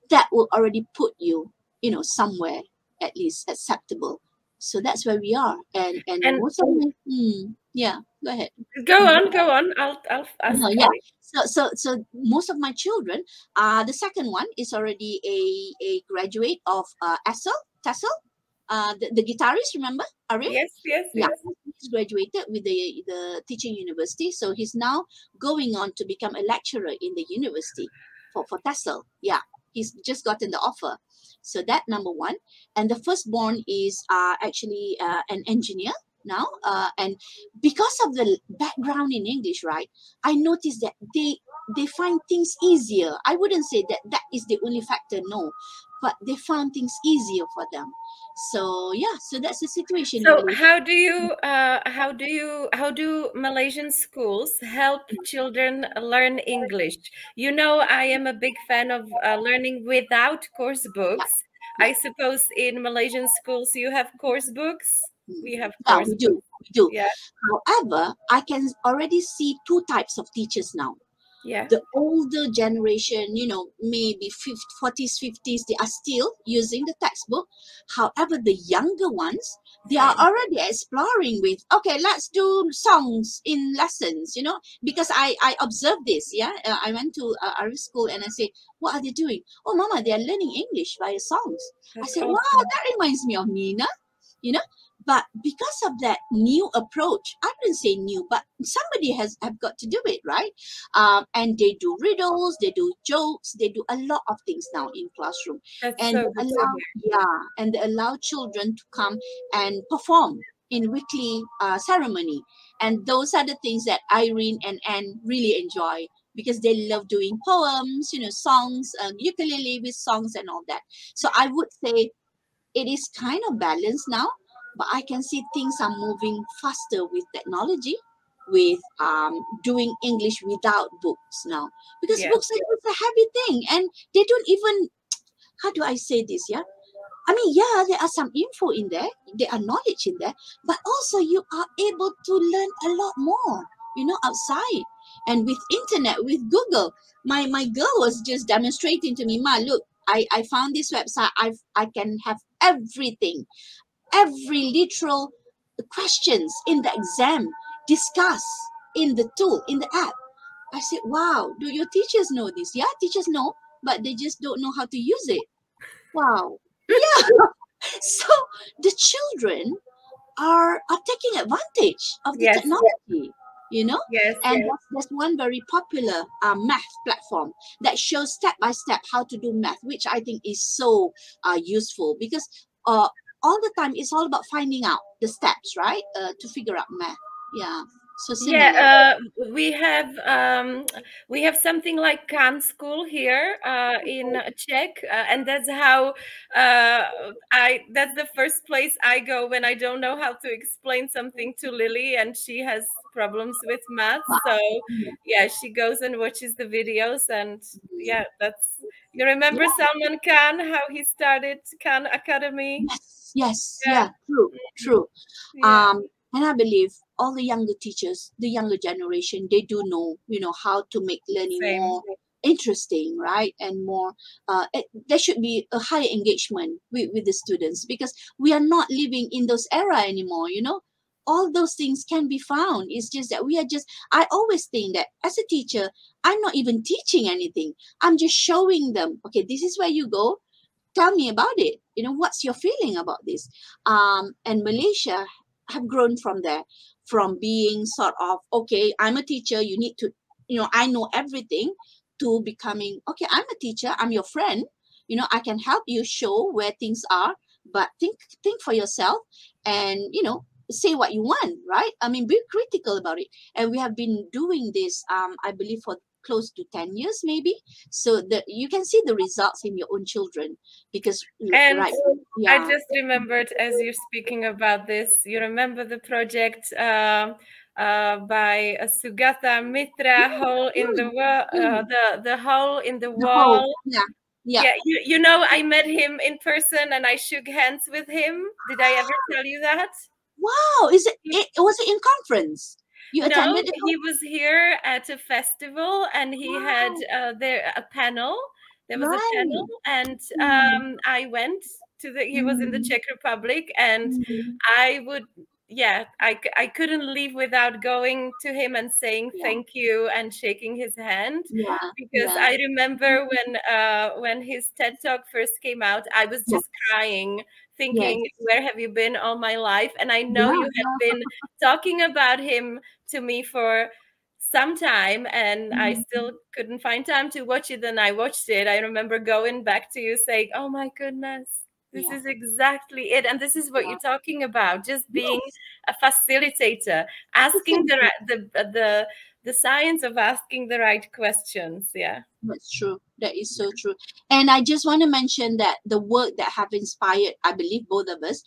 that will already put you somewhere at least acceptable. So that's where we are. And And most of my yeah, go ahead. go Mhm. on, go on. I'll No, ask yeah. Kelly. So most of my children, the second one is already a graduate of Tassel, the guitarist, remember, Arif? Yes, yes, Yeah, yes. he's graduated with the teaching university, so he's now going on to become a lecturer in the university for Tassel. Yeah, he's just gotten the offer. So that number one, and the firstborn is actually an engineer now, and because of the background in English, right? I noticed that they find things easier. I wouldn't say that is the only factor, no, but they found things easier for them. So yeah, so that's the situation in So Malaysia. how do Malaysian schools help children learn English? You know, I am a big fan of learning without course Yeah, books. yeah. I suppose in Malaysian schools you have course books. Mm. We have Yeah, course we do. books. We do. Yeah, However, I can already see two types of teachers now. yeah. The older generation, maybe 40s, 50s, they are still using the textbook. However, the younger ones, they are already exploring with, okay, let's do songs in lessons, because I observed this, yeah. I went to Irish school and I say, what are they doing? Oh, Mama, they are learning English via songs. I That's said, wow, awesome. that reminds me of Nina, you know. But because of that new approach, I wouldn't say new, but somebody have got to do it, right? And they do riddles, they do jokes, they do a lot of things now in classroom, That's and so they good to allow hear. yeah, and they allow children to come and perform in weekly ceremony, and those are the things that Irene and Anne really enjoy because they love doing poems, songs, ukulele with songs and all that. So I would say it is kind of balanced now, but I can see things are moving faster with technology, with doing English without books now, because Yes, books are just a heavy thing, and they don't even, how do I say this, yeah, I mean, yeah, there are some info in there, there are knowledge in there, but also you are able to learn a lot more, outside. And with internet, with Google, my girl was just demonstrating to me, Ma, look, I found this website. I can have everything, every literal questions in the exam discussed in the tool, in the app. I said, wow, do your teachers know this? Yeah, teachers know, but they just don't know how to use it. Wow. Yeah. So the children are taking advantage of the yes, technology, you know yes. and there's one very popular math platform that shows step by step how to do math, which I think is so useful, because uh, all the time it's all about finding out the steps, right, to figure out math. Yeah, so similar. Yeah, we have something like Can School here in Czech, and that's how I that's the first place I go when I don't know how to explain something to Lily, and she has problems with math. Wow. So yeah, she goes and watches the videos, and Mm. yeah, that's you remember Salman Khan, how he started Khan Academy? Yes, yes, Yeah, yeah, true, mhm, true. yeah, And I believe all the younger teachers, the younger generation, they do know how to make learning same. more interesting, right? And more, there should be a higher engagement with the students, because we are not living in those era anymore. All those things can be found. It's just that I always think that as a teacher, I'm not even teaching anything. I'm just showing them, okay, this is where you go, tell me about it, what's your feeling about this. And Malaysia have grown from there, from being sort of, okay, I'm a teacher, you need to, I know everything, to becoming, okay, I'm a teacher, I'm your friend, I can help you show where things are, but think for yourself, and say what you want, right? I mean, be critical about it. And we have been doing this, I believe, for close to 10 years maybe. So that you can see the results in your own children, because And right, I yeah. just remembered as you're speaking about this, you remember the project by Sugata Mitra, hole in the wall, Mm. the hole in the The whole, wall. yeah, yeah. Yeah, you know, I met him in person and I shook hands with him. Did I ever tell you that? Wow, is it, was it in conference? You No, attended it? he was here at a festival and he had Wow, there a panel. There was a panel, right. and Mm, I went to the. He was in the mm, Czech Republic, and mm. I would. Yeah, I couldn't leave without going to him and saying Yeah, thank you and shaking his hand, yeah, because yeah. I remember when his TED Talk first came out, I was Yes, just crying, yes. thinking, where have you been all my life? And I know Yeah, you had been talking about him to me for some time, and I mm, still couldn't find time to watch it. And I watched it. I remember going back to you saying, oh my goodness, this yeah, is exactly it. And this is what yeah. you're talking about, just being Yes, a facilitator, asking exactly. the science of asking the right questions. Yeah. That's true. That is so true. And I just want to mention that the work that have inspired, I believe, both of us,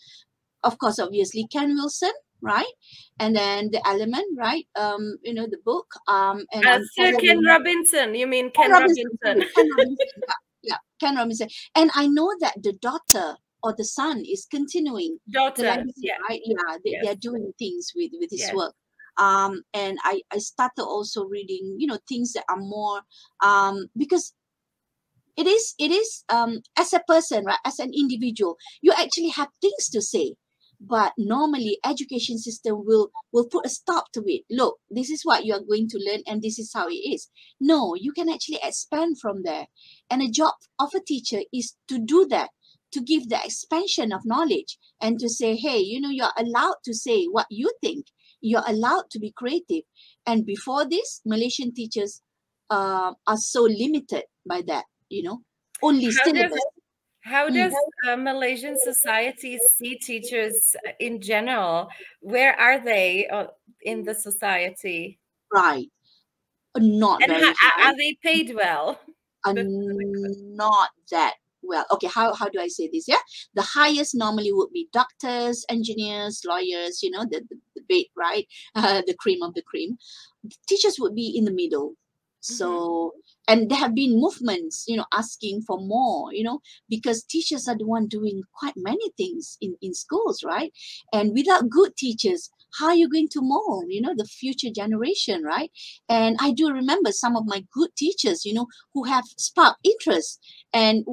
of course, obviously Ken Wilson, right? And then The Element, right? The book. And I'm Sir Ken following Robinson, you mean Ken Ken Robinson, Robinson? sorry, Ken Robinson. Yeah, yeah, Ken Robinson. And I know that the daughter or the son is continuing the Daughter, legacy, yeah, right? Yeah, they yes, are doing things with his yes. work. And I started also reading, things that are more, because it is as a person, right, as an individual, you actually have things to say, but normally education system will put a stop to it. Look, this is what you are going to learn and this is how it is. No, you can actually expand from there, and a job of a teacher is to do that, to give the expansion of knowledge and to say, hey, you're allowed to say what you think, you're allowed to be creative. And before this, Malaysian teachers are so limited by that, only How does syllabus. how Mm, does Malaysian society see teachers in general? Where are they in the society? right. Not And very high. are they paid well? That's another question. Not that well. Okay, how do I say this? Yeah, the highest normally would be doctors, engineers, lawyers. The bait, right? The cream of the cream. Teachers would be in the middle. Mhm. So, and there have been movements, asking for more, because teachers are the one doing quite many things in schools, right? And without good teachers, how are you going to mold, the future generation, right? And I do remember some of my good teachers, who have sparked interest, and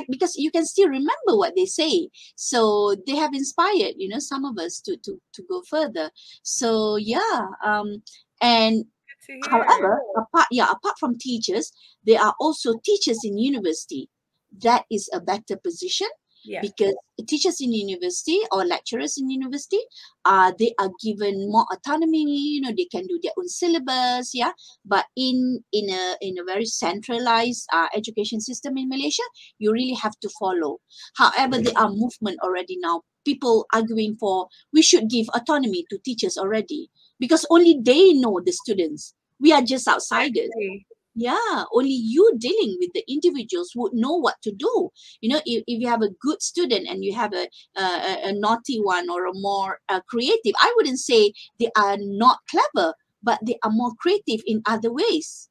because you can still remember what they say, so they have inspired, some of us to go further. So yeah, and Good to hear. however, apart from teachers, there are also teachers in university. That is a better position, Yeah. because teachers in university or lecturers in university, they are given more autonomy. They can do their own syllabus, yeah. But in a very centralized education system in Malaysia, you really have to follow. However, there are movement already now. People arguing for we should give autonomy to teachers already, because only they know the students. We are just outsiders. Exactly. Yeah, only you dealing with the individuals would know what to do. If you have a good student and you have a naughty one or a more creative, I wouldn't say they are not clever, but they are more creative in other ways.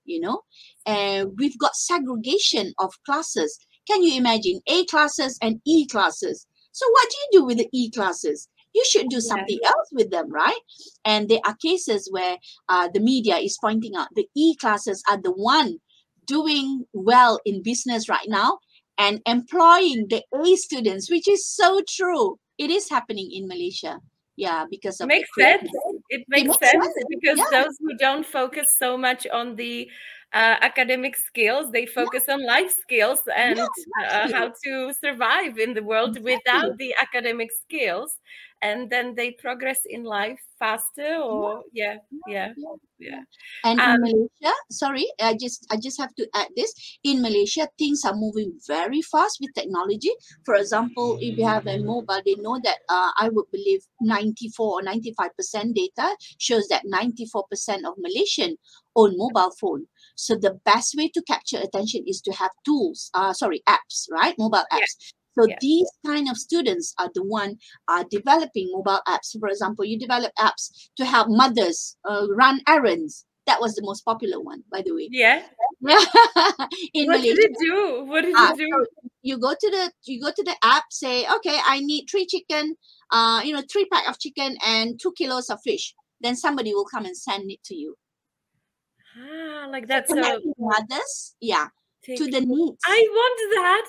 And we've got segregation of classes. Can you imagine A classes and E classes? So what do you do with the E classes? You should do Yeah. something else with them, right? And there are cases where the media is pointing out the E classes are the one doing well in business right now and employing the A students, which is so true. It is happening in Malaysia. Yeah, because of the Makes sense. creative. It It makes makes sense sense. because Yeah, those who don't focus so much on the academic skills, they yeah, focus on life skills yeah, and exactly. how to survive in the world Exactly. without the academic skills. and then they progress in life faster, or yeah, yeah, Yeah, yeah. yeah. And in Um, Malaysia, sorry, I just have to add this. In Malaysia, things are moving very fast with technology. For example, if you have a mobile, they know that I would believe 94 or 95% data shows that 94% of Malaysian own mobile phone. So the best way to capture attention is to have tools, apps, right? Mobile yeah, apps. So yeah, these kind of students are the one developing mobile apps. For example, you develop apps to help mothers run errands. That was the most popular one, by the way. yeah. In What did Malaysia. it do? What did it do? So you go to the app, say, okay, I need 3 chicken, 3 pack of chicken and 2 kilos of fish. Then somebody will come and send it to you. Ah, like So that. So connecting mothers, yeah, to take. the I needs. want that.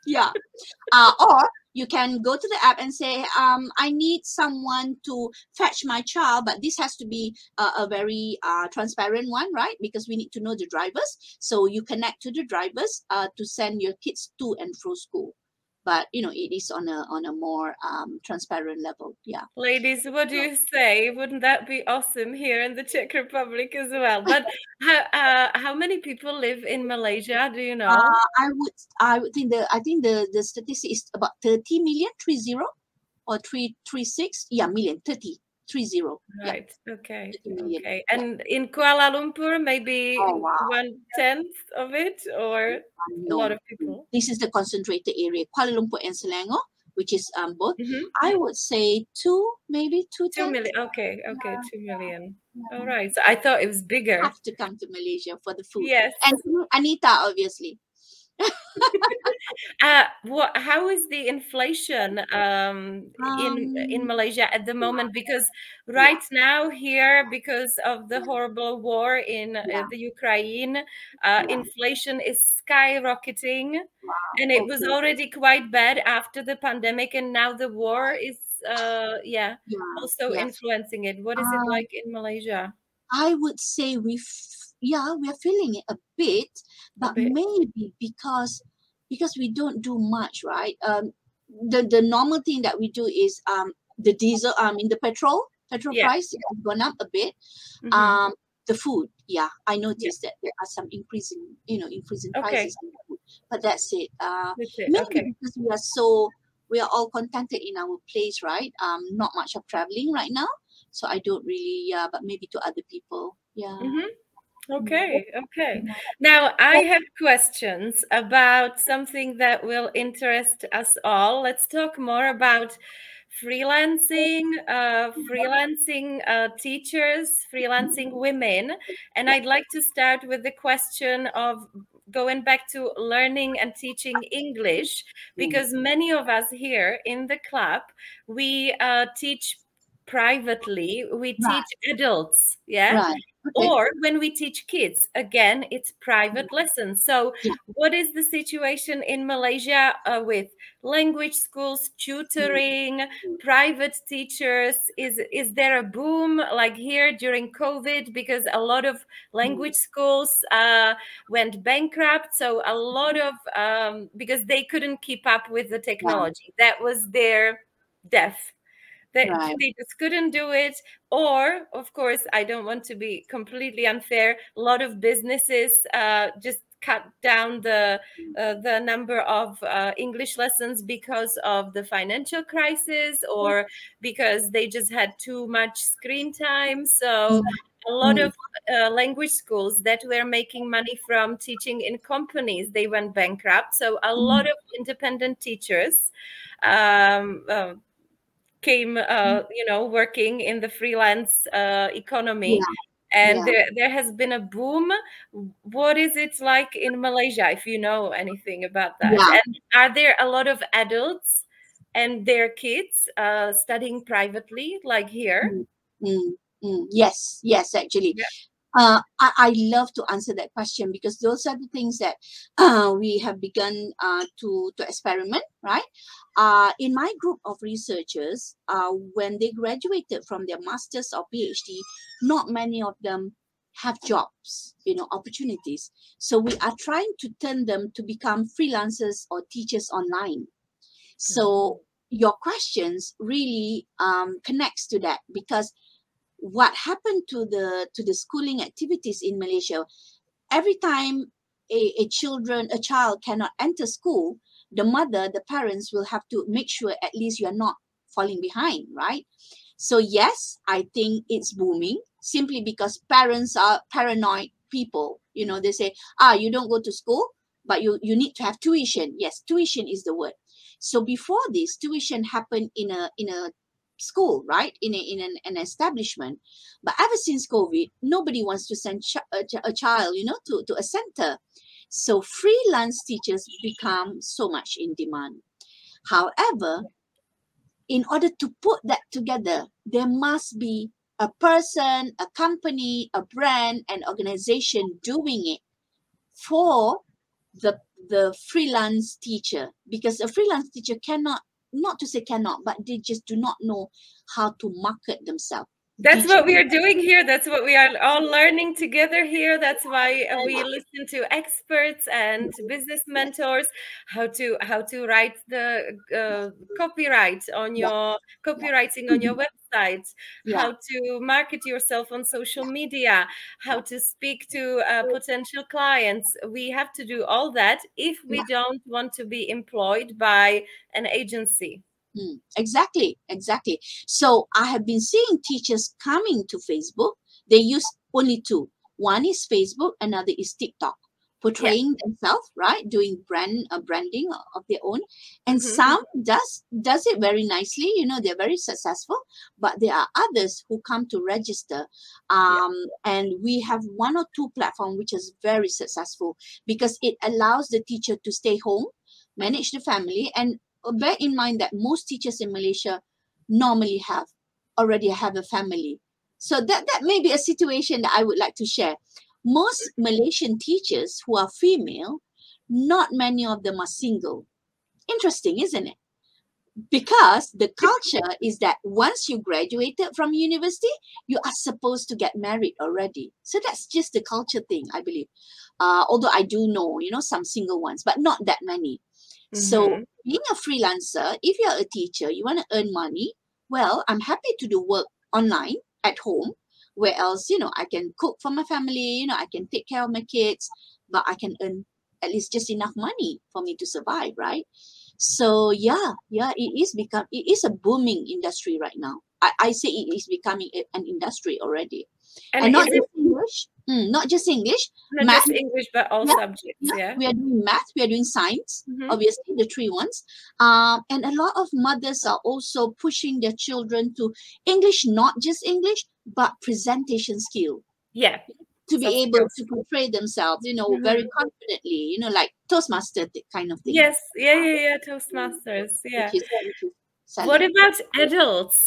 Yeah. Or you can go to the app and say, I need someone to fetch my child, but this has to be a very transparent one, right? Because we need to know the drivers. So you connect to the drivers to send your kids to and through school. But it is on a more transparent level. Yeah. Ladies, what do So, you say? Wouldn't that be awesome here in the Czech Republic as well? But how many people live in Malaysia? Do you know? I think the statistic is about 30 million, 30, or 336. Yeah, million, 30, 30. Yeah, Right. Okay. 30 million. Okay. Yeah. And in Kuala Lumpur, maybe Oh wow. 1/10 of it, or a lot No, of people. this is the concentrated area, Kuala Lumpur and Selangor, which is both. Hmm. I would say two, maybe two 2 million. tenths. Okay. Okay. Yeah, 2 million. All yeah. right. So I thought it was bigger. Have to come to Malaysia for the food. Yes. And Anita, obviously. How is the inflation in Um, Malaysia at the moment? Because yeah, right now here, because of the horrible war in yeah, the Ukraine, yeah. inflation is skyrocketing, Wow. and it was Okay. already quite bad after the pandemic, and now the war is yeah, Yeah, also yeah. influencing it. What is it Um, like in Malaysia? I would say we are feeling it a bit, A but bit. maybe because we don't do much, right? The normal thing that we do is the diesel, in the petrol Yeah. price has gone up a bit. Hmm. Um, the food, yeah, I Yeah. noticed that there are some increasing Okay. prices in the food, but that's it. That's it. Maybe Okay. because we are all contented in our place, right? Not much of traveling right now, so I don't really. Yeah, but maybe to other people, yeah. Hmm. Yeah. Okay, okay. Now I have questions about something that will interest us all. Let's talk more about freelancing teachers, freelancing women. And Yeah, I'd like to start with the question of going back to learning and teaching English, mm, because many of us here in the club, we teach privately, we teach right, adults, yeah? right. Okay. Or when we teach kids, again, it's private lessons. So, Yeah. what is the situation in Malaysia with language schools, Mm, tutoring, mm, private teachers? Is there a boom like here during COVID? Because a lot of mm, language schools went bankrupt. So, a lot of because they couldn't keep up with the yeah. technology. That was their death. Right. They just couldn't do it. Or, of course, I don't want to be completely unfair. A lot of businesses just cut down the number of English lessons because of the financial crisis, or because they just had too much screen time. Yeah. So a lot Mm, of language schools that were making money from teaching in companies, they went bankrupt. So a lot mm, of independent teachers um, came working in the freelance economy, yeah. and Yeah. there has been a boom. What is it like in Malaysia, if you know anything about that? Yeah. And are there a lot of adults and their kids studying privately like here? Mm, mm, yes. Yes. Actually, Yeah. I love to answer that question because those are the things that we have begun to experiment, right? In my group of researchers, when they graduated from their masters or PhD, not many of them have jobs, opportunities. So we are trying to turn them to become freelancers or teachers online. Oh, So your questions really connects to that, because what happened to the schooling activities in Malaysia, every time a child cannot enter school, the parents will have to make sure at least you are not falling behind, right? So yes, I think it's booming simply because parents are paranoid people. They say, you don't go to school, but you need to have tuition. Yes, tuition is the word. So before this, tuition happened in a school, right? In an establishment. But ever since COVID, nobody wants to send a child, to a center. So freelance teachers become so much in demand. However, in order to put that together, there must be a person, a company, a brand, an organization doing it for the freelance teacher, because a freelance teacher cannot, not to say cannot, but they just do not know how to market themselves That's what we digitally. are doing here. That's what we are all learning together here. That's why we listen to experts and business mentors, how to write the copyright on Yeah, your yeah, copywriting on your website, yeah, how to market yourself on social media, how yeah, to speak to potential clients. We have to do all that if we yeah. don't want to be employed by an agency. Exactly, exactly. So I have been seeing teachers coming to Facebook. They use only two. One is Facebook, another is TikTok, Yeah. portraying themselves, right, doing branding of their own. And Hmm. some does it very nicely. They're very successful. But there are others who come to register, Yeah. and we have one or two platform which is very successful because it allows the teacher to stay home, manage the family, and bear in mind that most teachers in Malaysia normally already have a family. So that may be a situation that I would like to share. Most Malaysian teachers who are female, not many of them are single. Interesting, isn't it? Because the culture is that once you graduated from university, you are supposed to get married already. So that's just the culture thing, I believe. Although I do know, some single ones, but not that many. So Hmm. being a freelancer, if you're a teacher, you want to earn money, well, I'm happy to do work online at home, where else, I can cook for my family, I can take care of my kids, but I can earn at least just enough money for me to survive, right? So yeah, it is a booming industry right now. I say it is becoming an industry already. And And not is it just English, not just English, not math. just English, but all Yeah, subjects? yeah. Yeah. We are doing math, we are doing science, Hmm. obviously, the three ones. And a lot of mothers are also pushing their children to English, not just English, but presentation skill, Yeah. to be Soft able to skills. portray themselves, very Hmm. confidently, like Toastmaster kind of thing, Yes. Yeah. Yeah. Yeah. Toastmasters. which Yeah. is which is What selling. about adults?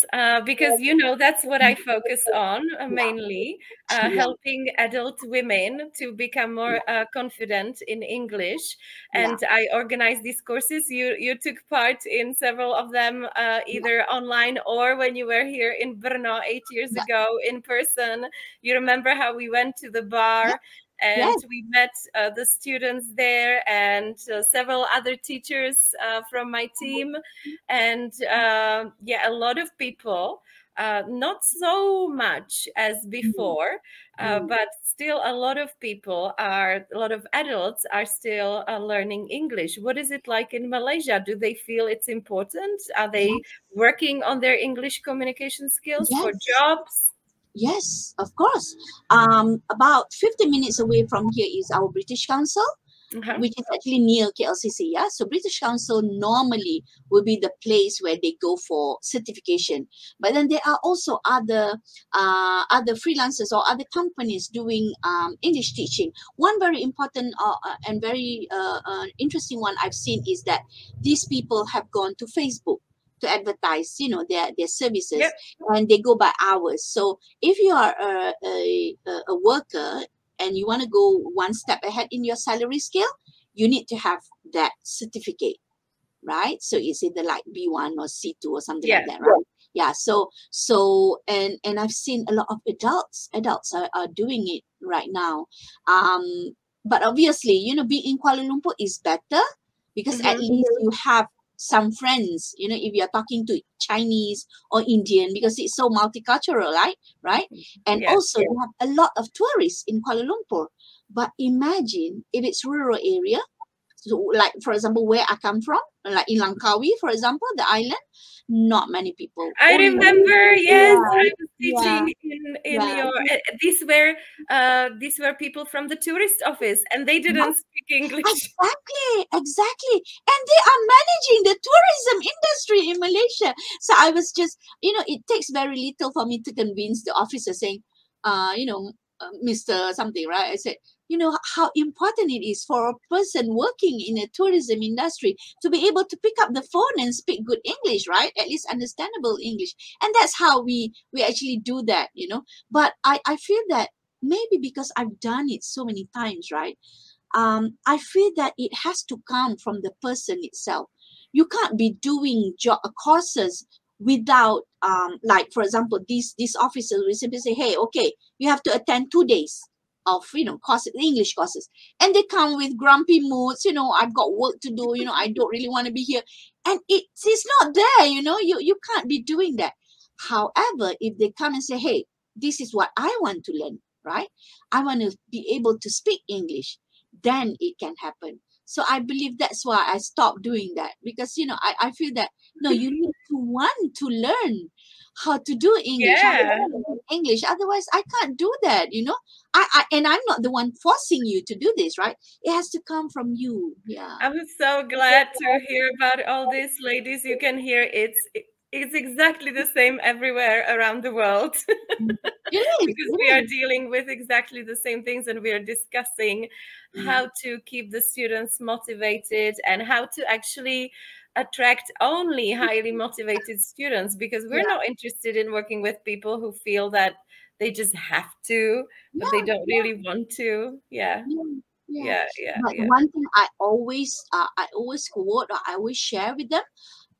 Because that's what I focus on Yeah, mainly, yeah, helping adult women to become more yeah, confident in English. yeah, And I organize these courses. You took part in several of them, yeah, either online or when you were here in Brno 8 years yeah, ago in person. You remember how we went to the yeah, bar yeah. and we met the students there and several other teachers from my team, and yeah, a lot of people, not so much as Mm, before, mm, but still a lot of adults are still learning English. What is it like in Malaysia? Do they feel it's important? Are yeah, they working on their English communication skills for yes. jobs? Yes, of course. About 50 minutes away from here is our British Council, Uh-huh. which is actually near KLCC. Yeah, so British Council normally will be the place where they go for certification. But then there are also other freelancers or other companies doing English teaching. One very important and very interesting one I've seen is that these people have gone to Facebook to advertise, their services, Yep. and they go by hours. So if you are a worker and you want to go one step ahead in your salary scale, you need to have that certificate, right? So it's either like B1 or C2 or something like Yeah. that, right? Yeah. So I've seen a lot of adults are doing it right now. But obviously, being in Kuala Lumpur is better because at Hmm. least you have some friends, if you're talking to Chinese or Indian, because it's so multicultural, right? And Yeah. also you have a lot of tourists in Kuala Lumpur. But imagine if it's rural area, so like for example where I come from, like in Langkawi, for example, the island, not many people. I Only remember, yes, yeah, I was yeah, teaching in yeah. your these were people from the tourist office and they didn't speak English. Exactly. And they are managing the tourism industry in Malaysia. So I was just, it takes very little for me to convince the officer saying, Mr. something, right? I said, how important it is for a person working in a tourism industry to be able to pick up the phone and speak good English, right? At least understandable English. And that's how we actually do that. But I feel that maybe because I've done it so many times, right? I feel that it has to come from the person itself. You can't be doing courses without, like for example, these officers will simply say, "Hey, okay, you have to attend 2 days of courses, English courses," and they come with grumpy moods. I've got work to do. I don't really want to be here, and it's not there. You can't be doing that. However, if they come and say, "Hey, this is what I want to learn," right? I want to be able to speak English, then it can happen. So I believe that's why I stopped doing that, because I feel that no, you need to want to learn how to do English, how to Yeah. learn English. Otherwise, I can't do that. And I'm not the one forcing you to do this, right? It has to come from you. Yeah. I'm so glad to hear about all this, ladies. You can hear it's exactly the same everywhere around the world. It is. Because we are It is. dealing with exactly the same things and we are discussing how to keep the students motivated and how to actually attract only highly motivated students, because we're Yeah. not interested in working with people who feel that they just have to, but they Yeah. don't really want to. Yeah. Yeah. Yeah. Yeah. Yeah. But Yeah. one thing I always quote, or I always share with them,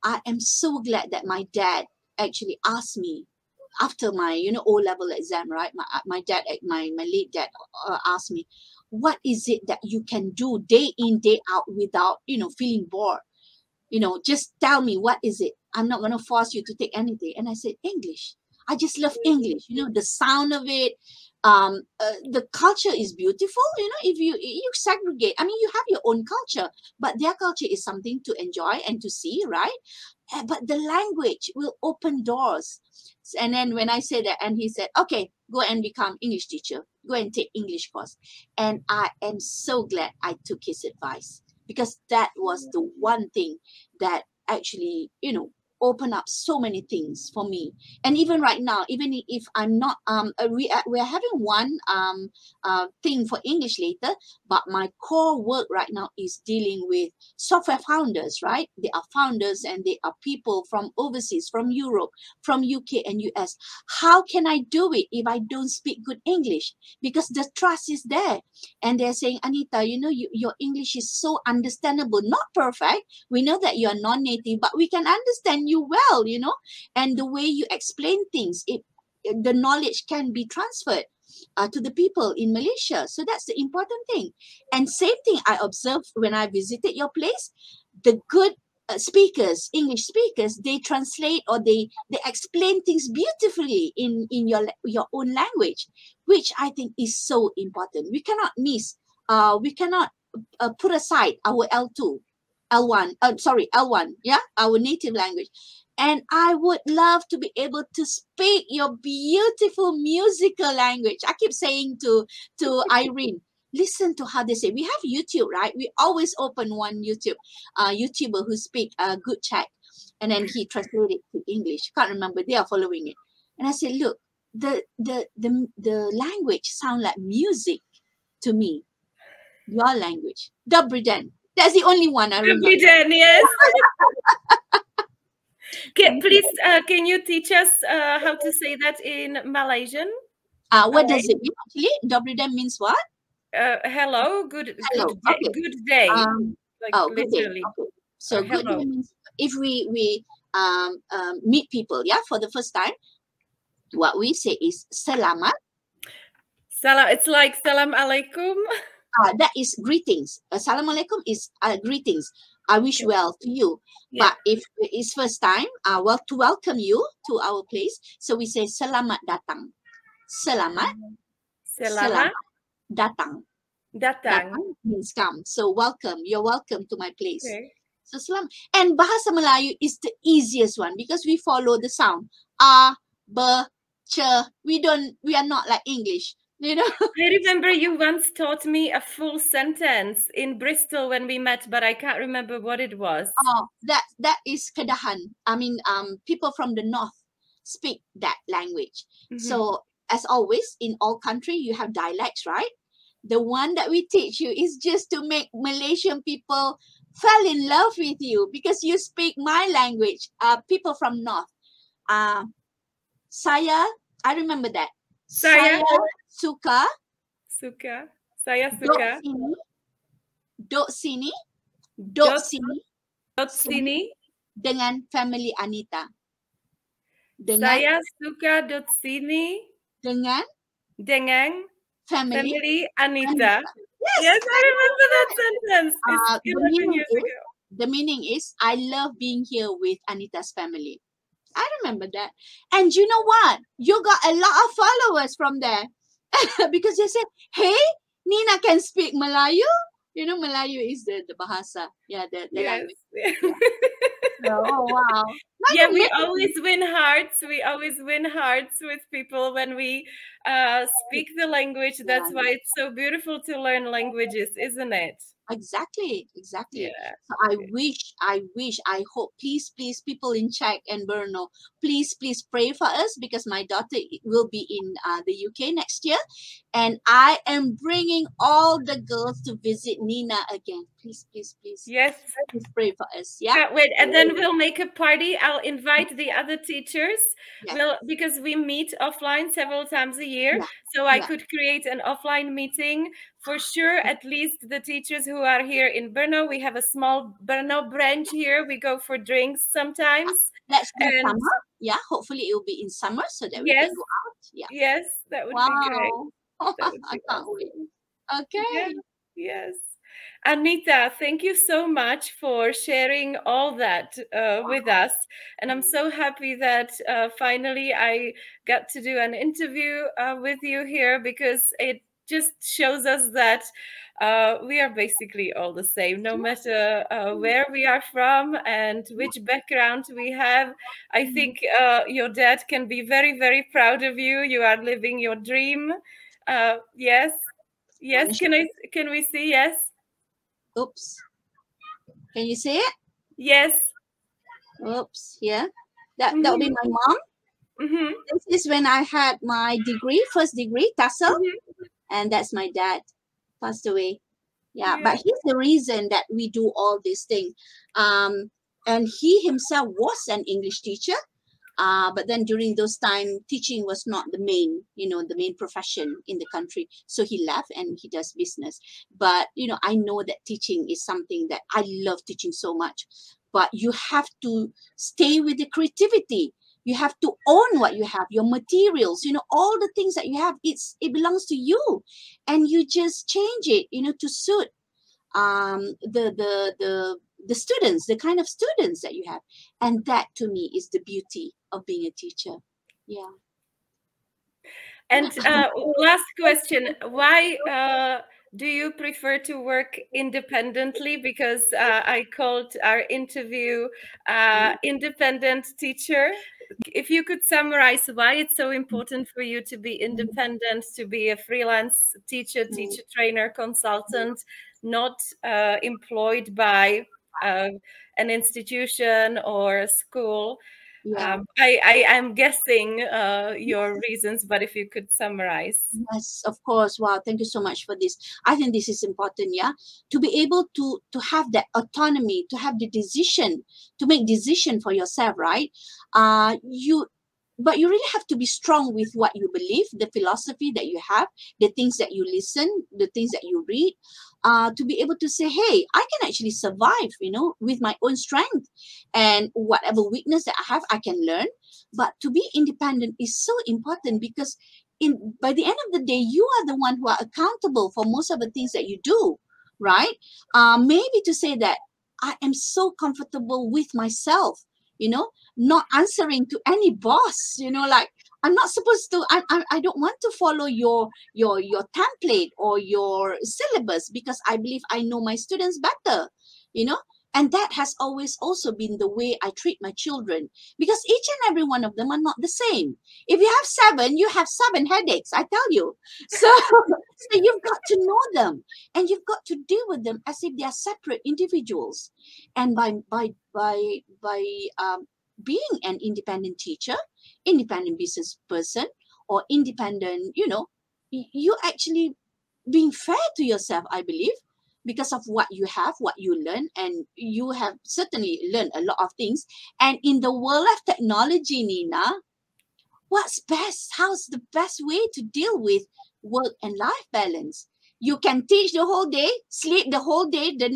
I am so glad that my dad actually asked me after my O-level exam, right? My dad, my late dad, asked me, what is it that you can do day in day out without feeling bored? Just tell me, what is it? I'm not going to force you to take anything. And I said, English. I just love English. The sound of it. The culture is beautiful. If you segregate, I mean, you have your own culture, but their culture is something to enjoy and to see, right? But the language will open doors. And then when I said that, and he said, okay, go and become English teacher, go and take English course. And I am so glad I took his advice, because that was the one thing that actually open up so many things for me. And even right now, even if I'm not we're having one thing for English later, but my core work right now is dealing with software founders, right? They are founders and they are people from overseas, from Europe, from UK and US. How can I do it if I don't speak good English? Because the trust is there. And they're saying, Anita, your English is so understandable, not perfect. We know that you are non-native, but we can understand you well. And the way you explain things, the knowledge can be transferred to the people in Malaysia. So that's the important thing. And same thing I observed when I visited your place. The good speakers, English speakers, they translate, or they explain things beautifully in your own language, which I think is so important. We cannot we cannot put aside our L2, L1, sorry, L1, yeah, our native language. And I would love to be able to speak your beautiful musical language. I keep saying to Irene, listen to how they say. We have YouTube, right? We always open one YouTuber who speak good Czech, and then he translated to English. Can't remember. They are following it, and I said, look, the language sound like music to me. Your language, Dubridan. That's the only one I remember. Yes. Please, can you teach us how to say that in Malaysian? What does it mean actually? Dubridan means what? Hello, Hello. good day, Okay. good day, like Good day. literally, Okay. or So good day hello. means if we meet people, yeah, for the first time, what we say is selamat. Salam. It's like salam alaikum. That is greetings. Assalamualaikum is greetings. I wish Okay. well to you. Yeah. But if it's first time, well, to welcome you to our place, so we say selamat datang. Selamat, Selamat selamat datang. datang. Datang means come. So welcome. You're welcome to my place. Okay. So selamat. And bahasa Melayu is the easiest one because we follow the sound. A, B, Ch. We are not like English. You know. I remember you once taught me a full sentence in Bristol when we met, but I can't remember what it was. Oh, that is Kedahan. I mean, people from the north speak that language. So as always, in all country, you have dialects, right? The one that we teach you is just to make Malaysian people fall in love with you because you speak my language. People from north. I remember that. Saya Suka. Saya Dok suka. sini. Dok sini. Dot Sini. sini. Dengan family Anita. Saya suka dot sini dengan family Anita. Yes, I remember that sentence. It's 11 years ago. The meaning is, I love being here with Anita's family. I remember that. And you know what? You got a lot of followers from there. Because they said, hey, Nina can speak Melayu. You know, Melayu is the bahasa. Yeah, the language. Yeah. Oh, wow. Yeah, we always win hearts. We always win hearts with people when we speak the language. That's why it's so beautiful to learn languages, isn't it? Exactly. Yeah. So I hope, please, people in Czech and Brno, please pray for us because my daughter will be in the UK next year. And I am bringing all the girls to visit Nina again. Please. Yes. Please pray for us. Yeah. Wait, and then we'll make a party. I'll invite the other teachers. Because we meet offline several times a year. So I could create an offline meeting for sure. At least the teachers who are here in Brno. We have a small Brno branch here. We go for drinks sometimes. Let's do summer. Yeah, hopefully it will be in summer so that we can go out. Yeah. Yes, that would be great. That would be awesome. Wait. Okay. Yes. Anita, thank you so much for sharing all that with us. And I'm so happy that finally I got to do an interview with you here because it just shows us that we are basically all the same, no matter where we are from and which background we have. I think your dad can be very, very proud of you. You are living your dream. Yes. Can we see? Yes. Oops. Can you see it? Yes. Oops. Yeah. That would be my mom. This is when I had my first degree, TESOL. And that's my dad, passed away. Yeah, but he's the reason that we do all these things. And he himself was an English teacher. But then during those time, teaching was not the main profession in the country. So he left and he does business. But, I know that teaching is something that I love teaching so much. But you have to stay with the creativity. You have to own what you have, your materials, all the things that you have, it belongs to you. And you just change it, to suit the students, the kind of students that you have. And that to me is the beauty of being a teacher. Yeah. And last question, why do you prefer to work independently? Because I called our interview independent teacher. If you could summarize why it's so important for you to be independent, to be a freelance teacher, trainer, consultant, not employed by an institution or a school. I am guessing your reasons, but if you could summarize. Yes, of course. Wow, thank you so much for this. I think this is important, to be able to have that autonomy, to have the decision, to make decision for yourself, right? But you really have to be strong with what you believe, the philosophy that you have, the things that you listen, the things that you read, to be able to say, hey, I can actually survive, with my own strength, and whatever weakness that I have, I can learn. But to be independent is so important because by the end of the day, you are the one who are accountable for most of the things that you do, right? Maybe to say that I am so comfortable with myself, not answering to any boss, like I'm not supposed to, I don't want to follow your template or your syllabus, because I believe I know my students better, you know. And that has always also been the way I treat my children, because each and every one of them are not the same. If you have seven, you have seven headaches, I tell you. So, so you've got to know them, and you've got to deal with them as if they are separate individuals. And by being an independent teacher, independent business person, or independent, you actually being fair to yourself, I believe, because of what you have, what you learn, and you have certainly learned a lot of things. And in the world of technology, Nina, what's best? How's the best way to deal with work and life balance? You can teach the whole day, sleep the whole day, the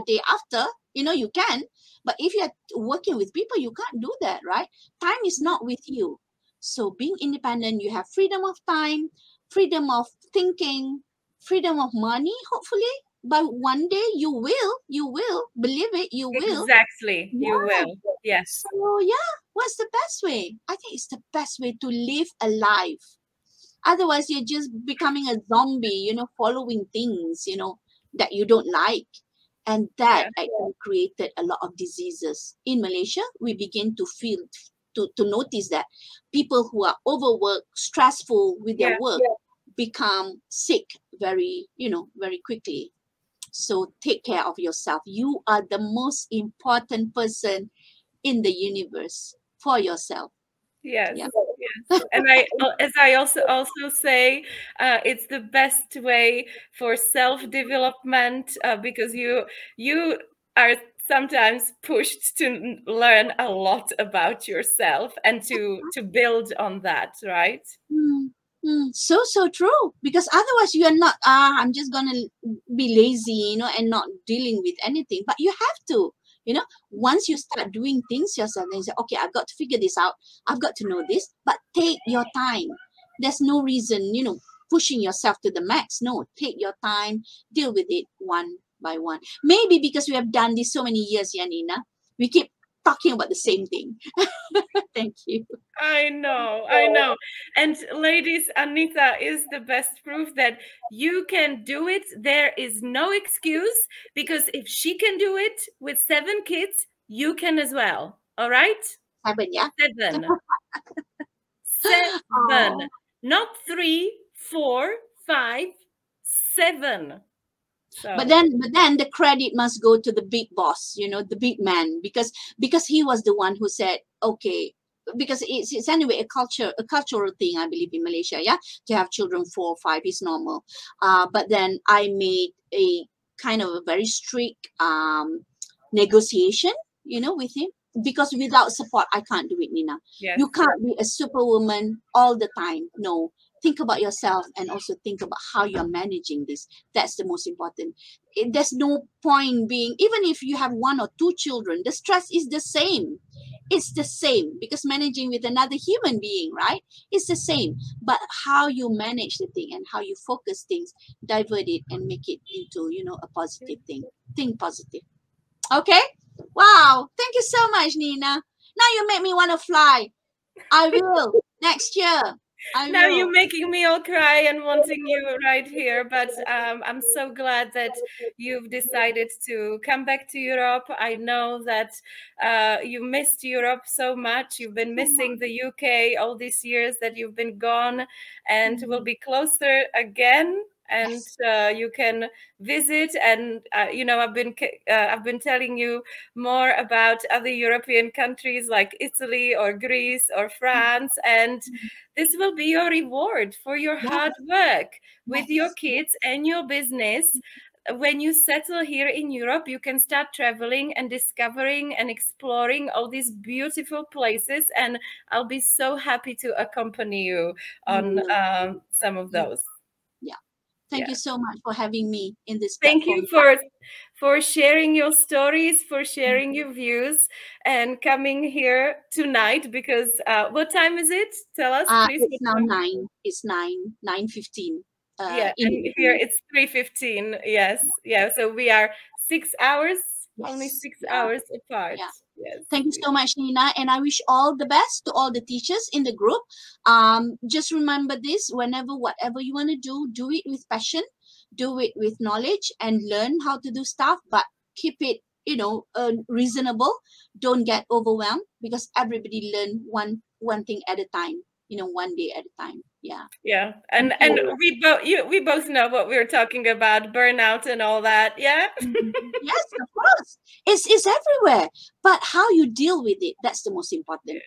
day after, you can. But if you're working with people, you can't do that, right? Time is not with you. So being independent, you have freedom of time, freedom of thinking, freedom of money, hopefully. But one day you will, believe it, you will. Exactly. You Yeah. will. Yes. So yeah, what's the best way? I think it's the best way to live a life. Otherwise, you're just becoming a zombie, following things, that you don't like. And that Yeah. actually created a lot of diseases. In Malaysia, we begin to feel, to notice that people who are overworked, stressful with their Yeah. work, become sick very quickly. So take care of yourself. You are the most important person in the universe for yourself. Yes. Yeah. Yes. And as I also say, it's the best way for self-development, because you are sometimes pushed to learn a lot about yourself and to build on that, right? Mm, so true. Because otherwise, you are not. I'm just gonna be lazy, and not dealing with anything. But you have to, Once you start doing things yourself, then you say, okay, I've got to figure this out. I've got to know this. But take your time. There's no reason, pushing yourself to the max. No, take your time. Deal with it one by one. Maybe because we have done this so many years, Yanina, we keep talking about the same thing. Thank you. I know, I know. And ladies, Anita is the best proof that you can do it. There is no excuse, because if she can do it with 7 kids, you can as well. All right? Seven, yeah. 7. 7. Oh. Not 3, 4, 5, 7. But So, then the credit must go to the big boss, the big man, because he was the one who said, okay, because it's anyway a cultural thing, I believe, in Malaysia, yeah, to have children 4 or 5 is normal. But then I made a kind of a very strict negotiation, with him, because without support I can't do it, Nina. yes. You can't be a superwoman all the time. No, think about yourself, and also think about how you're managing this. That's the most important. There's no point being, even if you have 1 or 2 children, the stress is the same. It's the same, because managing with another human being, right? It's the same. But how you manage the thing and how you focus things, divert it and make it into, a positive thing. Think positive. Okay? Wow. Thank you so much, Nina. Now you make me want to fly. I will. Next year. I Now will. you're making me all cry and wanting you right here. But I'm so glad that you've decided to come back to Europe. I know that you missed Europe so much. You've been missing the UK all these years that you've been gone, and will be closer again. And Yes. you can visit, and I've been telling you more about other European countries like Italy or Greece or France, and this will be your reward for your Yeah. hard work with your Yes. kids and your business. When you settle here in Europe, you can start traveling and discovering and exploring all these beautiful places. And I'll be so happy to accompany you You on will. some of You. those. Yeah. Thank Yeah. you so much for having me in this Thank you platform. for sharing your stories, for sharing your views, and coming here tonight. Because what time is it? Tell us, please. It's What now time? 9. It's 9:15. Yeah, In the and here evening. it's 3:15. Yes, yeah. So we are 6 hours Only Yes. 6 hours apart. Yeah. Yes. Thank you so much, Nina, and I wish all the best to all the teachers in the group. Just remember this: whenever, whatever you want to do it with passion, do it with knowledge, and learn how to do stuff. But keep it, reasonable. Don't get overwhelmed, because everybody learn one thing at a time. One day at a time. Yeah. Yeah, and we both know what we're talking about, burnout and all that. Yeah. Yes, of course. It's everywhere. But how you deal with it, that's the most important.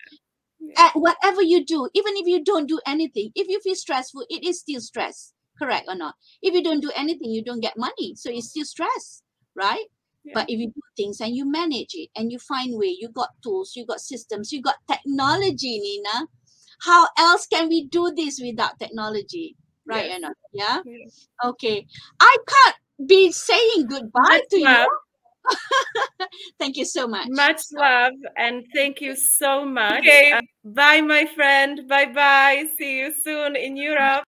Yeah. Whatever you do, even if you don't do anything, if you feel stressful, it is still stress. Correct or not? If you don't do anything, you don't get money. So it's still stress, right? Yeah. But if you do things and you manage it and you find way, you got tools, you got systems, you got technology, Nina. How else can we do this without technology? Right Yes. or not? Yeah? Yeah. Okay. I can't be saying goodbye Much to love. you. Thank you so much. Much love, and thank you so much. Okay, bye, my friend. Bye bye. See you soon in Europe.